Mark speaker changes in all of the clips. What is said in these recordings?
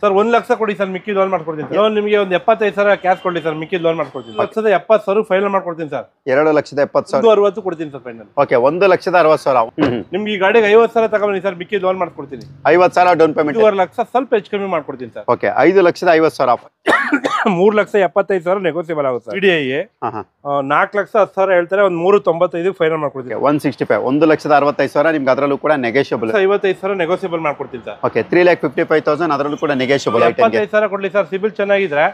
Speaker 1: Sir 1 lakh ಕೊಡಿ sir, ಮಿಕ್ಕಿ loan ಮಾಡ್ಕೊಡ್ತೀನಿ ಸರ್. ನಿಮಗೆ ಒಂದು 75,000 ಕ್ಯಾಶ್ ಕೊಡಿ ಸರ್, ಮಿಕ್ಕಿ ಲೋನ್ ಮಾಡ್ಕೊಡ್ತೀನಿ. 1,70,000 ಫೈನಲ್ ಮಾಡ್ಕೊಡ್ತೀನಿ ಸರ್.
Speaker 2: 2,70,000
Speaker 1: 60 ಕೊಡ್ತೀನಿ ಸರ್ ಫೈನಲ್.
Speaker 2: ಓಕೆ, 1,60,000.
Speaker 1: ನಿಮ್ಗೆ ಈ ಗಾಡಿಗೆ 50,000 ತಗೊಂಡಿ ಸರ್, ಮಿಕ್ಕಿ ಲೋನ್ ಮಾಡ್ಕೊಡ್ತೀನಿ.
Speaker 2: 50,000 ಡೌನ್ ಪೇಮೆಂಟ್.
Speaker 1: 2 ಲಕ್ಷ ಸ್ವಲ್ಪ ಹೆಚ್ಚು ಕಮ್ಮಿ ಮಾಡ್ಕೊಡ್ತೀನಿ ಸರ್.
Speaker 2: ಓಕೆ, 5,50,000.
Speaker 1: 3,75,000 ನೆಗೋಸಿಯಬಲ್ ಆಗುತ್ತೆ ಸರ್. TDI 4,10,000 ಹೇಳ್ತಾರೆ, ಒಂದು 3,95 ಫೈನಲ್ ಮಾಡ್ಕೊಡ್ತೀನಿ.
Speaker 2: 165, 1,65,000 ನಿಮ್ಗೆ ಅದರಲ್ಲೂ ಕೂಡ ನೆಗೋಷಿಯಬಲ್.
Speaker 1: 55,000 ನೆಗೋಸಿಯಬಲ್ ಮಾಡ್ಕೊಡ್ತೀನಿ ಸರ್.
Speaker 2: ಓಕೆ, 3,55,000 ಅದರಲ್ಲೂ ಕೂಡ ನೆಗೋಷಿಯಬಲ್.
Speaker 1: 75,000 ಕೊಡ್ಲಿ ಸರ್, ಸಿಬಿಲ್ ಚೆನ್ನಾಗಿದ್ರೆ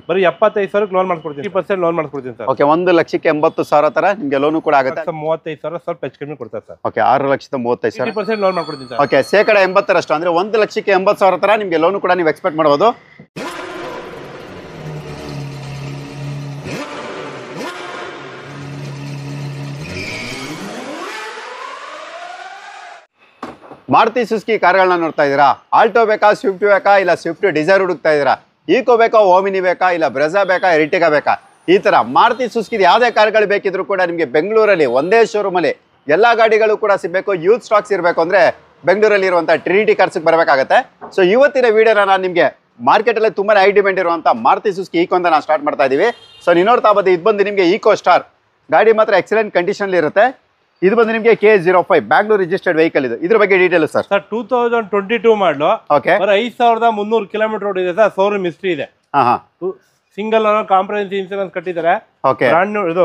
Speaker 1: ಬರೀ 75,000 ಲೋನ್ ಮಾಡ್ಕೊಡ್ತೀನಿ. 20% ಲೋನ್ ಮಾಡ್ಕೊಡ್ತೀನಿ ಸರ್.
Speaker 2: ಓಕೆ, 1,80,000 ತರ ನಿಮ್ಗೆ ಲೋನು ಕೂಡ ಆಗುತ್ತೆ.
Speaker 1: 35,000 ಸ್ವಲ್ಪ ಹೆಚ್ಚು ಕಮ್ಮಿ ಕೊಡ್ತಾರೆ ಸರ್.
Speaker 2: ಓಕೆ, 6,35,000.
Speaker 1: 20% ಲೋನ್ ಮಾಡ್ಕೊಡ್ತೀನಿ ಸರ್.
Speaker 2: ಓಕೆ, 80% ಅಂದ್ರೆ 1,80,000 ತರ ನಿಮ್ಗೆ ಲೋನು ಕೂಡ ನೀವು ಎಕ್ಸ್ಪೆಕ್ಟ್ ಮಾಡಬಹುದು. ಮಾರುತಿ ಸುಜುಕಿ ಕಾರ್ಗಳನ್ನ ನೋಡ್ತಾ ಇದ್ದೀರಾ? ಆಲ್ಟೋ ಬೇಕಾ, ಸ್ವಿಫ್ಟ್ ಬೇಕಾ, ಇಲ್ಲ ಸ್ವಿಫ್ಟ್ ಡಿಸೈರ್ ಹುಡುಕ್ತಾ ಇದ್ದೀರಾ? ಈಕೋ ಬೇಕಾ, ಓಮಿನಿ ಬೇಕಾ, ಇಲ್ಲ ಬ್ರೆಜಾ ಬೇಕಾ, ಎರಿಟಿಗಾ ಬೇಕಾ? ಈ ತರ ಮಾರುತಿ ಸುಜುಕಿ ಯಾವುದೇ ಕಾರ್ಗಳು ಬೇಕಿದ್ರು ಕೂಡ ನಿಮಗೆ ಬೆಂಗಳೂರಲ್ಲಿ ಒಂದೇ ಶೋರೂಮಲ್ಲಿ ಎಲ್ಲಾ ಗಾಡಿಗಳು ಕೂಡ ಸಿಗಬೇಕು. ಯೂತ್ ಸ್ಟಾಕ್ಸ್ ಇರಬೇಕು ಅಂದ್ರೆ ಬೆಂಗಳೂರಲ್ಲಿ ಇರುವಂತ ಟ್ರಿನಿಟಿ ಕಾರ್ಸ್ಗೆ ಬರಬೇಕಾಗತ್ತೆ. ಸೊ ಇವತ್ತಿನ ವಿಡಿಯೋನ ನಾನು ನಿಮಗೆ ಮಾರ್ಕೆಟಲ್ಲಿ ತುಂಬಾ ಹೈ ಡಿಮ್ಯಾಂಡ್ ಇರುವಂತ ಮಾರುತಿ ಸುಜುಕಿ ಈಕೋ ಅಂತ ನಾವು ಸ್ಟಾರ್ಟ್ ಮಾಡ್ತಾ ಇದೀವಿ. ಸೊ ನೀವು ನೋಡ್ತಾ ಬಂದು ಇದು ಬಂದು ನಿಮಗೆ ಈಕೋ ಸ್ಟಾರ್ ಗಾಡಿ ಮಾತ್ರ ಎಕ್ಸಲೆಂಟ್ ಕಂಡೀಷನ್ ಇರುತ್ತೆ. ಇದು ಬಂದು ನಿಮಗೆ K05 ಬ್ಯಾಂಗ್ಳೂರ್ ರಿಜಿಸ್ಟರ್ಡ್ ವೆಹಿಕಲ್. ಇದ್ರ ಬಗ್ಗೆ ಡೀಟೇಲ್ ಸರ್.
Speaker 1: 2022 ಮಾಡಲು.
Speaker 2: ಓಕೆ,
Speaker 1: 5,300 ಕಿಲೋಮೀಟರ್ ರೋಡ್ ಇದೆ ಸರ್. ಶೋರೂಮ್ ಹಿಸ್ಟ್ರಿ ಇದೆ. ಸಿಂಗಲ್ ಓನರ್ ಕಾಂಪ್ರಹೆನ್ಸಿವ್ ಇನ್ಸೂರೆನ್ಸ್ ಕಟ್ಟಿದ್ದಾರೆ. ಬ್ರಾಂಡ್ ಇದು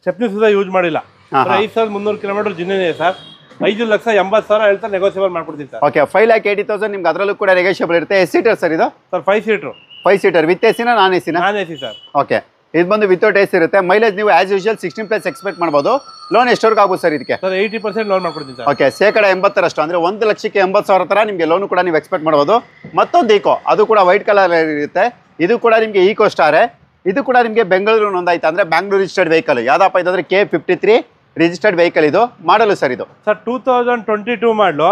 Speaker 1: ಸ್ಟೆಪ್ನಿ ಸುಧಾ ಯೂಸ್ ಮಾಡಿಲ್ಲ. 5,300 ಕಿಲೋಮೀಟರ್ ಜಿನ್ನೇನೆ ಇದೆ ಸರ್. 5,80,000 ಹೇಳ್ತಾರೆ, ನೆಗೋಸಿಯಬಲ್ ಮಾಡ್ಕೊಡ್ತೀನಿ ಸರ್.
Speaker 2: ಓಕೆ, 5,80,000 ನಿಮ್ಗೆ ಅದರಲ್ಲೂ ಕೂಡ ನೆಗೋಷಿಯಬಲ್ ಇರುತ್ತೆ. ಎಷ್ಟು ಸೀಟರ್ ಸರ್ ಇದು?
Speaker 1: Sir 5 seater.
Speaker 2: 5 ಸೀಟರ್ ವಿತ್ ಎಸಿನ ನಾನ್ ಎಸಿನ?
Speaker 1: Non AC sir.
Speaker 2: ಓಕೆ, ಇದು ಬಂದು ವಿತೌಟ್ ಎಸಿ ಇರುತ್ತೆ. ಮೈಲೇಜ್ ನೀವು ಆಸ್ ಯೂಶುವಲ್ 16+ ಎಕ್ಸ್ಪೆಕ್ಟ್ ಮಾಡಬಹುದು. ಲೋನ್ ಎಷ್ಟವರೆಗೂ ಆಗುತ್ತೆ ಸರ್ ಇದಕ್ಕೆ?
Speaker 1: ಸರ್ 80% ಲೋನ್ ಮಾಡ್ಕೊಡ್ತೀನಿ ಸರ್.
Speaker 2: ಓಕೆ, 80% ಅಂದ್ರೆ 1,80,000 ತರ ನಿಮಗೆ ಲೋನ್ ಕೂಡ ನೀವು ಎಕ್ಸ್ಪೆಕ್ಟ್ ಮಾಡಬಹುದು. ಮತ್ತೊಂದು ಈಕೋ, ಅದು ಕೂಡ ವೈಟ್ ಕಲರ್ ಇರುತ್ತೆ. ಇದು ಕೂಡ ನಿಮಗೆ ಈಕೋ ಸ್ಟಾರ್. ಇದು ಕೂಡ ನಿಮಗೆ ಬೆಂಗಳೂರು ನೋಂದಾಯ್ತು ಅಂದ್ರೆ ಬ್ಯಾಂಗ್ಳೂರ್ ರಿಜಿಸ್ಟರ್ಡ್ ವೆಹಿಕಲ್. ಯಾವ್ದಪ್ಪ ಇದಂದ್ರೆ K53 ರಿಜಿಸ್ಟರ್ಡ್ ವೆಹಿಕಲ್. ಇದು ಮಾಡಲು ಸರ್ ಇದು
Speaker 1: ಸರ್ 2022 ಮಾಡಲು.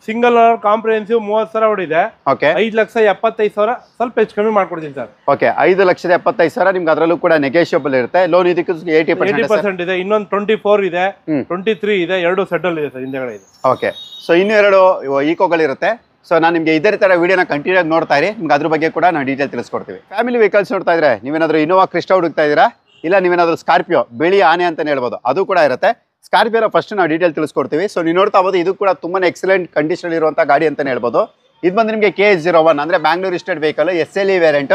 Speaker 1: Single owner comprehensive 30,000 ಹೊಡಿದೆ.
Speaker 2: ಓಕೆ,
Speaker 1: 5,75,000 ಸ್ವಲ್ಪ ಹೆಚ್ಚು ಕಮ್ಮಿ ಮಾಡ್ಕೊಡ್ತೀನಿ ಸರ್.
Speaker 2: ಓಕೆ, 5,75,000 ನಿಮ್ಗೆ ಅದರಲ್ಲೂ ಕೂಡ ನೆಗೋಷಿಯಬಲ್ ಇರುತ್ತೆ. ಲೋನ್ ಇದಕ್ಕೆ 80%
Speaker 1: ಇದೆ. ಇನ್ನೊಂದು 24 ಇದೆ, 23 ಇದೆ, 2 ಸೆಟಲ್ ಇದೆ ಸರ್ ಹಿಂದೆಗಡೆ ಇದೆ.
Speaker 2: ಓಕೆ, ಸೊ ಇನ್ನೂ 2 ಈಕೋಗಳಿರುತ್ತೆ. ಸೊ ನಾನು ನಿಮಗೆ ಇದೇ ತರ ವಿಡಿಯೋನ ಕಂಟಿನ್ಯೂ ಆಗಿ ನೋಡ್ತಾ ಇರಿ. ನಿಮ್ಗೆ ಅದ್ರ ಬಗ್ಗೆ ಕೂಡ ನಾವು ಡೀಟೇಲ್ ತಿಳಿಸ್ಕೊಡ್ತೀವಿ. ಫ್ಯಾಮಿಲಿ ವೆಹಿಕಲ್ಸ್ ನೋಡ್ತಾ ಇದ್ರೆ ನೀವೇನಾದ್ರೂ ಇನೋವಾ ಕ್ರಿಸ್ಟಾ ಹುಡುಕ್ತಾ ಇದ್ದೀರಾ, ಇಲ್ಲ ನೀವೇನಾದ್ರೂ ಸ್ಕಾರ್ಪಿಯೋ ಬಿಳಿ ಆನೆ ಅಂತಾನೆ ಹೇಳ್ಬೋದು, ಅದು ಕೂಡ ಇರುತ್ತೆ. ಸ್ಕಾರ್ಪಿಯೋನ ಫಸ್ಟ್ ನಾವು ಡೀಟೇಲ್ ತಿಳಿಸ್ಕೊಡ್ತೀವಿ. ಸೊ ನೀವು ನೋಡ್ತಾ ಹೋಗೋದು ಇದು ಕೂಡ ತುಂಬಾ ಎಕ್ಸಲೆಂಟ್ ಕಂಡೀಷನ್ ಇರುವಂಥ ಗಾಡಿ ಅಂತಾನೆ ಹೇಳ್ಬೋದು. ಇದು ಬಂದು ನಿಮಗೆ K01 ಅಂದ್ರೆ Bangalore registered vehicle. SLE variant.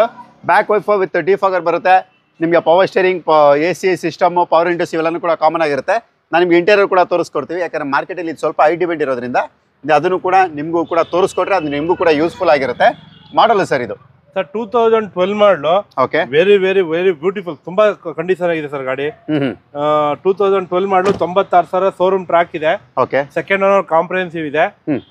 Speaker 2: Back wiper with defogger ಬರುತ್ತೆ. ನಿಮಗೆ power steering, AC system, power Windows ಇವೆಲ್ಲನೂ ಕೂಡ ಕಾಮನ್ ಆಗಿರುತ್ತೆ. ನಾನು ನಿಮ್ಗೆ ಇಂಟೀರಿಯರ್ ಕೂಡ ತೋರಿಸ್ಕೊಡ್ತೀವಿ. ಯಾಕಂದ್ರೆ ಮಾರ್ಕೆಟಲ್ಲಿ ಇದು ಸ್ವಲ್ಪ ಹೈ ಡಿಮ್ಯಾಂಡ್ ಇರೋದ್ರಿಂದ ಅದನ್ನು ಕೂಡ ನಿಮಗೂ ಕೂಡ ತೋರಿಸ್ಕೊಟ್ರೆ ಅದು ನಿಮಗೂ ಕೂಡ ಯೂಸ್ಫುಲ್ ಆಗಿರುತ್ತೆ. ಮಾಡಲ್ಲ ಸರ್ ಇದು
Speaker 1: ಸರ್ 2012 ಮಾಡಲು.
Speaker 2: Okay,
Speaker 1: very very very beautiful, ತುಂಬಾ ಕಂಡೀಷನ್ ಆಗಿದೆ ಸರ್ ಗಾಡಿ. 2012 ಮಾಡಲು 96,000 ಶೋರೂಮ್ ಟ್ರ್ಯಾಕ್ ಇದೆ.
Speaker 2: ಓಕೆ,
Speaker 1: ಸೆಕೆಂಡ್ ಓನರ್ ಕಾಂಪ್ರಹೆನ್ಸಿವ್ ಇದೆ.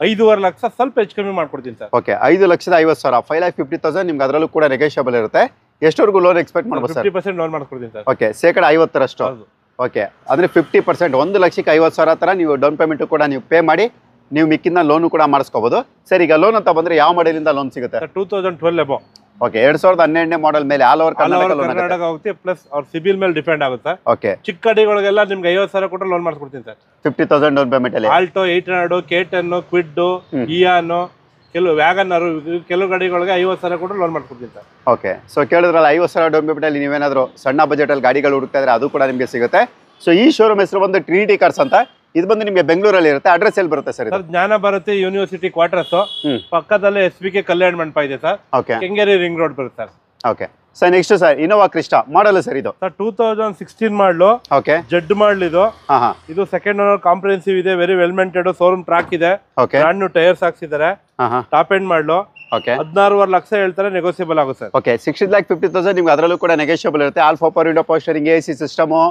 Speaker 1: 5,5 ಲಕ್ಷ ಸ್ವಲ್ಪ ಹೆಚ್ಚು ಕಮ್ಮಿ ಮಾಡ್ಕೊಡ್ತೀನಿ ಸರ್.
Speaker 2: ಓಕೆ, 5,50,000 5,50,000 ನಿಮ್ಗೆ ಅದರಲ್ಲೂ ಕೂಡ ನೆಗೋಷಿಯಬಲ್ ಇರುತ್ತೆ. ಎಷ್ಟವರೆಗೂ ಲೋನ್ ಎಕ್ಸ್ಪೆಕ್ಟ್ ಮಾಡ್ಬೋದು ಸರ್?
Speaker 1: 50% ಲೋನ್ ಮಾಡ್ಕೊಡ್ತೀನಿ ಸರ್.
Speaker 2: ಓಕೆ, 50%. ಓಕೆ, ಅಂದ್ರೆ 50% 1,50,000 ತರ ನೀವು ಡೌನ್ ಪೇಮೆಂಟ್ ಕೂಡ ನೀವು ಪೇ ಮಾಡಿ ನೀವು ಮಿಕ್ಕಿನ ಲೋನು ಕೂಡ ಮಾಡಿಸ್ಕೋಬಹುದು. ಸರ್, ಈಗ ಲೋನ್ ಅಂತ ಬಂದ್ರೆ ಯಾವ ಮಾಡೆಲಿಂದ ಲೋನ್ ಸಿಗುತ್ತೆ?
Speaker 1: 2012 ಅಬೋ.
Speaker 2: ಓಕೆ, 2012 ಮಾಡೆಲ್ ಮೇಲೆ ಆಲ್ ಓವರ್
Speaker 1: ಕರ್ನಾಟಕ ಆಗುತ್ತೆ. ಪ್ಲಸ್ ಅವ್ರ ಸಿಬಿಲ್ ಮೇಲೆ ಡಿಪೆಂಡ್ ಆಗುತ್ತೆ.
Speaker 2: ಓಕೆ,
Speaker 1: ಚಿಕ್ಕ ಗಾಡಿಗಳಿಗೆಲ್ಲ ನಿಮ್ಗೆ 50,000 ಕೊಟ್ಟು ಲೋನ್ ಮಾಡ್ಕೊಡ್ತೀನಿ ಸರ್.
Speaker 2: 50,000 ಡೌನ್ ಪೇಮೆಂಟ್ ಅಲ್ಲಿ
Speaker 1: ಆಲ್ಟೋ 800, K10, ಕ್ವಿಡ್, ಇಯಾನ್, ಕೆಲವು ವ್ಯಾಗನರ್, ಕೆಲವು ಗಾಡಿಗಳಿಗೆ 50,000 ಕೊಟ್ಟು ಲೋನ್ ಮಾಡ್ಕೊಡ್ತೀನಿ ಸರ್.
Speaker 2: ಓಕೆ, ಸೊ ಕೇಳಿದ್ರಲ್ಲ 50,000 ಡೌನ್ ಪೇಮೆಂಟ್ ಅಲ್ಲಿ ನೀವೇನಾದ್ರು ಸಣ್ಣ ಬಜೆಟ್ ಅಲ್ಲಿ ಗಾಡಿಗಳು ಹುಡುಕ್ತಾ ಇದ್ರೆ ಅದು ಕೂಡ ನಿಮಗೆ ಸಿಗುತ್ತೆ. ಸೊ ಈ ಶೋರೂಮ್ ಹೆಸರು ಬಂದು ಟ್ರಿನಿಟಿ ಕಾರ್ಸ್ ಅಂತ. ಇದು ಬಂದು ನಿಮಗೆ ಬೆಂಗಳೂರಲ್ಲಿ ಇರುತ್ತೆ. ಅಡ್ರೆಸ್ ಎಲ್ಲಿ ಬರುತ್ತೆ sir?
Speaker 1: Jnana Bharathi university quarters ಪಕ್ಕದಲ್ಲಿ SBK ಕಲ್ಯಾಣ ಮಂಟಪ ಇದೆ sir.
Speaker 2: Okay,
Speaker 1: Kengeri ring road ಬರುತ್ತೆ sir.
Speaker 2: Okay, sir next sir Innova Crysta model sir ಇದು?
Speaker 1: Sir 2016 model.
Speaker 2: Okay,
Speaker 1: Z model ಇದು. ಇದು ಸೆಕೆಂಡ್ ಓನರ್ ಕಾಂಪ್ರಹೆನ್ಸಿವ್ ಇದೆ. Very well maintained showroom track ಇದೆ. ಬ್ರಾಂಡ್ ನ್ಯೂ ಟೈರ್ಸ್ ಹಾಕ್ಸಿದ್ದಾರೆ. Top end model.
Speaker 2: Okay,
Speaker 1: 16,5 lakh ಹೇಳ್ತಾರೆ, negotiable ಆಗುತ್ತೆ sir.
Speaker 2: Okay, 60,50,000 ನಿಮ್ಗೆ ಅದರಲ್ಲೂ ಕೂಡ ನೆಗೋಷಿಯಬಲ್ ಇರುತ್ತೆ. Alpha power window, power steering, AC system,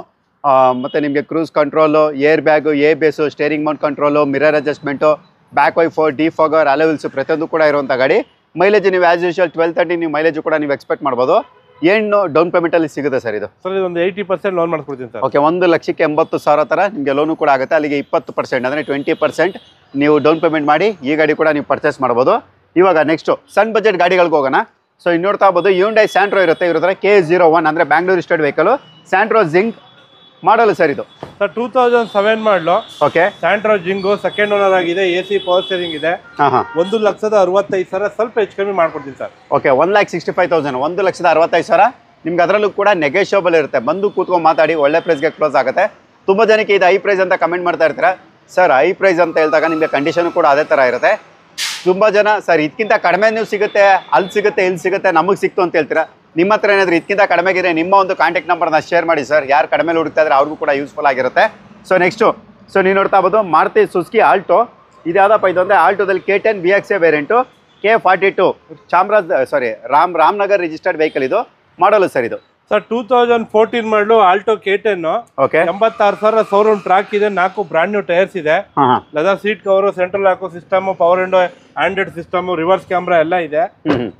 Speaker 2: ಮತ್ತೆ ನಿಮಗೆ cruise control, air bag, ABS, steering Mount control, mirror adjustment, back wiper, defogger, alloy wheels ಪ್ರತಿಯೊಂದು ಕೂಡ ಇರುವಂಥ ಗಾಡಿ. ಮೈಲೇಜ್ ನೀವು ಆಸ್ ಯೂಶುವಲ್ 12-13 ನೀವು ಮೈಲೇಜ್ ಕೂಡ ನೀವು ಎಕ್ಸ್ಪೆಕ್ಟ್ ಮಾಡ್ಬೋದು. ಏನು ಡೌನ್ ಪೇಮೆಂಟ್ ಅಲ್ಲಿ ಸಿಗುತ್ತೆ ಸರ್ ಇದು?
Speaker 1: ಸರ್ ಇದೊಂದು 80% ಲೋನ್ ಮಾಡ್ಕೊಡ್ತೀನಿ ಸರ್.
Speaker 2: ಓಕೆ, 1,80,000 ತರ ನಿಮಗೆ ಲೋನು ಕೂಡ ಆಗುತ್ತೆ. ಅಲ್ಲಿಗೆ 20% ಅಂದ್ರೆ 20% ನೀವು ಡೌನ್ ಪೇಮೆಂಟ್ ಮಾಡಿ ಈ ಗಾಡಿ ಕೂಡ ನೀವು ಪರ್ಚೇಸ್ ಮಾಡ್ಬೋದು. ಇವಾಗ ನೆಕ್ಸ್ಟ್ ಸಣ್ಣ ಬಜೆಟ್ ಗಾಡಿಗಳಿಗೆ ಹೋಗೋಣ. ಸೊ ಇಲ್ಲಿ ನೋಡ್ತಾ ಇರ್ಬೋದು Hyundai ಸ್ಯಾಂಟ್ರೋ ಇರುತ್ತೆ. ಇವ್ರ ಹತ್ರ K01 ಅಂದ್ರೆ Bangalore registered vehicle. Santro zinc ಮಾಡಲು ಸರ್ ಇದು
Speaker 1: ಸರ್ 2007 ಮಾಡಲು.
Speaker 2: ಓಕೆ.
Speaker 1: ಸ್ಯಾಂಟ್ರೋ ಜಿಂಗು ಸೆಕೆಂಡ್ ಓನರ್ ಆಗಿದೆ, AC ಪವರ್ ಸ್ಟೇರಿಂಗ್ ಇದೆ. 1,65,000 ಸ್ವಲ್ಪ ಹೆಚ್ಚು ಕಮ್ಮಿ ಮಾಡ್ಕೊಡ್ತೀನಿ ಸರ್.
Speaker 2: ಓಕೆ, 1,65,000, 1,65,000. ನಿಮ್ಗೆ ಅದರಲ್ಲೂ ಕೂಡ ನೆಗೋಷಿಯಬಲ್ ಇರುತ್ತೆ. ಬಂದು ಕೂತ್ಕೊಂಡು ಮಾತಾಡಿ, ಒಳ್ಳೆ ಪ್ರೈಸ್ಗೆ ಕ್ಲೋಸ್ ಆಗುತ್ತೆ. ತುಂಬ ಜನಕ್ಕೆ ಇದು ಹೈ ಪ್ರೈಸ್ ಅಂತ ಕಮೆಂಟ್ ಮಾಡ್ತಾ ಇರ್ತೀರಾ. ಸರ್ ಹೈ ಪ್ರೈಸ್ ಅಂತ ಹೇಳಿದಾಗ ನಿಮಗೆ ಕಂಡೀಷನ್ ಕೂಡ ಅದೇ ಥರ ಇರುತ್ತೆ. ತುಂಬ ಜನ ಸರ್ ಇದಕ್ಕಿಂತ ಕಡಿಮೆ ನೀವು ಸಿಗುತ್ತೆ, ಅಲ್ಲಿ ಸಿಗುತ್ತೆ, ಇಲ್ಲಿ ಸಿಗುತ್ತೆ, ನಮಗೆ ಸಿಕ್ತು ಅಂತ ಹೇಳ್ತೀರಾ. ನಿಮ್ಮ ಹತ್ರ ಏನಾದರೂ ಇದಕ್ಕಿಂತ ಕಡಿಮೆಗಿದ್ರೆ ನಿಮ್ಮ ಒಂದು ಕಾಂಟ್ಯಾಕ್ಟ್ ನಂಬರ್ನ ಶೇರ್ ಮಾಡಿ ಸರ್. ಯಾರು ಕಡಿಮೆ ಹುಡುಕ್ತಾ ಇದ್ರೆ ಅವ್ರಿಗೂ ಕೂಡ ಯೂಸ್ಫುಲ್ ಆಗಿರುತ್ತೆ. ಸೊ ನೆಕ್ಸ್ಟು ನೀವು ನೋಡ್ತಾ ಇರ್ಬೋದು ಮಾರುತಿ ಸುಜುಕಿ ಆಲ್ಟೋ. ಇದು ಯಾವುದಪ್ಪ ಇದು ಅಂದರೆ ಆಲ್ಟೋದಲ್ಲಿ K10 VXA variant, K42 Ramanagar registered vehicle. ಇದು ಮಾಡಲು ಸರ್ ಇದು
Speaker 1: ಸರ್ 2014 ಮಾಡಲು Alto K10.
Speaker 2: Okay.
Speaker 1: 86,000 showroom track ಇದೆ, 4 ಬ್ರಾಂಡ್ ನ್ಯೂ ಟೈರ್ಸ್ ಇದೆ, leather seat cover, central lock system, power window, Android system, reverse camera ಎಲ್ಲ ಇದೆ.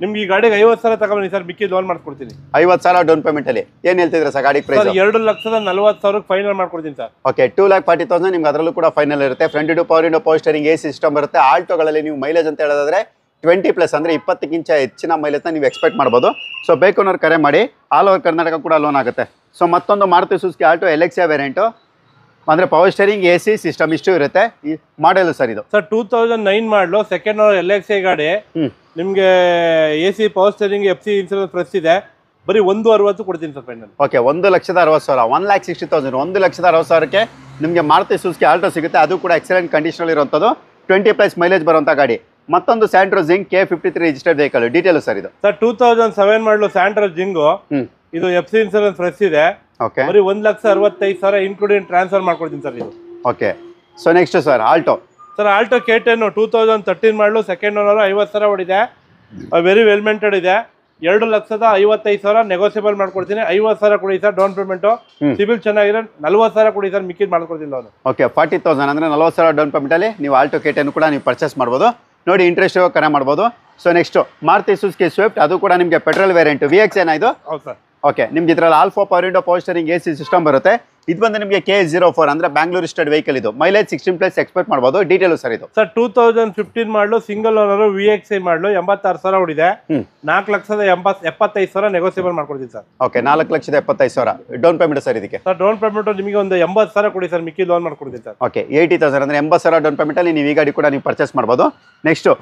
Speaker 1: ನಿಮ್ಗೆ ಈ ಗಾಡಿಗೆ 50,000 ತಗೊಂಡಿ ಸರ್, ಮಿಕ್ಕಿ ಲೋನ್ ಮಾಡ್ಕೊಡ್ತೀನಿ.
Speaker 2: 50,000 ಡೌನ್ ಪೇಮೆಂಟ್ ಅಲ್ಲಿ ಏನು ಹೇಳ್ತಿದ್ರೆ ಸರ್ ಗಾಡಿ ಪ್ರೈಸ್?
Speaker 1: 2,40,000 ಫೈನಲ್ ಮಾಡ್ಕೊಡ್ತೀನಿ ಸರ್.
Speaker 2: ಓಕೆ, 2,40,000 ನಿಮ್ಗೆ ಅದರಲ್ಲೂ ಕೂಡ ಫೈನಲ್ ಇರುತ್ತೆ. Front two power window, power steering, AC system ಬರುತ್ತೆ. ಆಲ್ಟೋಗಳಲ್ಲಿ ನೀವು ಮೈಲೇಜ್ ಅಂತ ಹೇಳೋದಾದ್ರೆ 20+ ಅಂದರೆ 20ಕ್ಕಿಂತ ಹೆಚ್ಚಿನ ಮೈಲೇಜ್ನ ನೀವು ಎಕ್ಸ್ಪೆಕ್ಟ್ ಮಾಡ್ಬೋದು. ಸೊ ಬೇಕು ಅನ್ನೋರು ಕರೆ ಮಾಡಿ, ಆಲ್ ಓವರ್ ಕರ್ನಾಟಕ ಕೂಡ ಲೋನ್ ಆಗುತ್ತೆ. ಸೊ ಮತ್ತೊಂದು Maruti Suzuki Alto LXA variant, ಅಂದರೆ ಪವರ್ ಸ್ಟೇರಿಂಗ್, AC ಸಿಸ್ಟಮ್ ಇಷ್ಟು ಇರುತ್ತೆ. ಈ ಮಾಡೆಲ್ ಸರ್ ಇದು
Speaker 1: ಸರ್ 2009 ಮಾಡಲು ಸೆಕೆಂಡ್ ಓನರ್ LXA ಗಾಡಿ. ನಿಮಗೆ AC power steering, FC insurance fresh ಇದೆ. ಬರೀ 1,60,000 ಕೊಡ್ತೀನಿ ಸರ್ ಫೈನಲ್.
Speaker 2: ಓಕೆ, 1,60,000, 1,60,000, 1,60,000ಕ್ಕೆ ನಿಮಗೆ ಮಾರುತಿ ಸುಜುಕಿ ಆಲ್ಟೋ ಸಿಗುತ್ತೆ. ಅದು ಕೂಡ ಎಕ್ಸಲೆಂಟ್ ಕಂಡೀಷನಲ್ಲಿ ಇರುವಂಥದ್ದು, 20+ ಮೈಲೇಜ್ ಬರುವಂಥ ಗಾಡಿ. ಮತ್ತೊಂದು Santro Zing K53 registered vehicle. Detail sir ಇದು
Speaker 1: ಸರ್ 2007 ಮಾಡಲು ಸ್ಯಾಂಟ್ರೋ ಜಿಂಗು. ಇದು FC ಇನ್ಸೂರೆನ್ಸ್ ಫ್ರೆಶ್ ಇದೆ.
Speaker 2: ಓಕೆ.
Speaker 1: ಬರೀ 1,65,000 ಇನ್ಕ್ಲೂಡಿಂಗ್ ಟ್ರಾನ್ಸ್ಫರ್ ಮಾಡ್ಕೊಡ್ತೀನಿ ಸರ್ ಇದು.
Speaker 2: Okay. So next sir Alto.
Speaker 1: Sir Alto K10 2013 model second owner, 50,000 ಹೊಡಿದೆ, ವೆರಿ ವೆಲ್ ಮೇಂಟೆಡ್ ಇದೆ. 2,55,000 negotiable ಮಾಡ್ಕೊಡ್ತೀನಿ. 50,000 ಕೊಡಿ ಸರ್ ಡೌನ್ ಪೇಮೆಂಟು. ಸಿಬಿಲ್ ಚೆನ್ನಾಗಿದೆ, 40,000 ಕೊಡಿ ಸರ್, ಮಿಕ್ಕಿದ್ ಮಾಡ್ಕೊಡ್ತೀನಿ ಲೋನ್.
Speaker 2: ಓಕೆ, 40,000 ಅಂದರೆ 40,000 ಡೌನ್ ಪೇಮೆಂಟಲ್ಲಿ ನೀವು ಆಲ್ಟೋ K10 ಕೂಡ ನೀವು ಪರ್ಚೇಸ್ ಮಾಡ್ಬೋದು. ನೋಡಿ, ಇಂಟ್ರೆಸ್ಟ್ ಕರೆ ಮಾಡ್ಬೋದು. So next Maruti Suzuki Swift. ಅದು ಕೂಡ ನಿಮಗೆ ಪೆಟ್ರೋಲ್ ವೇರಿಯಂಟ್ VXA ಇದು.
Speaker 1: ಹೌದು ಸರ್.
Speaker 2: ಓಕೆ, ನಿಮ್ಗೆ ಇದರಲ್ಲಿ alpha power window, power steering, AC system ಬರುತ್ತೆ. ಇದು ಬಂದು ನಿಮಗೆ K04 ಅಂದರೆ ಬ್ಯಾಂಗ್ಳೂರ್ ರಿಜಿಸ್ಟರ್ಡ್ ವೆಹಿಕಲ್. ಇದು ಮೈಲೇಜ್ 16+ ಎಕ್ಸ್ಪೆಕ್ಟ್ ಮಾಡ್ಬೋದು. ಡೀಟೇಲ್ ಸರ್ ಇದು
Speaker 1: ಸರ್ 2015 ಮಾಡಲು ಸಿಂಗಲ್ ಓನರ್ VXA ಮಾಡಲು 86,000 ಹೊಡಿದೆ, 4,75,000 ನೆಗೋಸಿಯಬಲ್ ಮಾಡ್ಕೊಡ್ತೀನಿ sir.
Speaker 2: Okay, 4,75,000 down payment sir ಇದಕ್ಕೆ.
Speaker 1: ಸರ್ ಡೌನ್ ಪೇಮೆಂಟ್ ನಿಮಗೆ ಒಂದು 80,000 ಕೊಡಿ ಸರ್, ಮಿಕ್ಕಿ ಲೋನ್ ಮಾಡ್ಕೊಡ್ತೀನಿ ಸರ್.
Speaker 2: ಓಕೆ, 80,000 ಅಂದರೆ 80,000 ಡೌನ್ ಪೇಮೆಂಟಲ್ಲಿ ನೀವು ಈ ಗಾಡಿ ಕೂಡ ನೀವು ಪರ್ಚೇಸ್ ಮಾಡ್ಬೋದು. ನೆಕ್ಸ್ಟು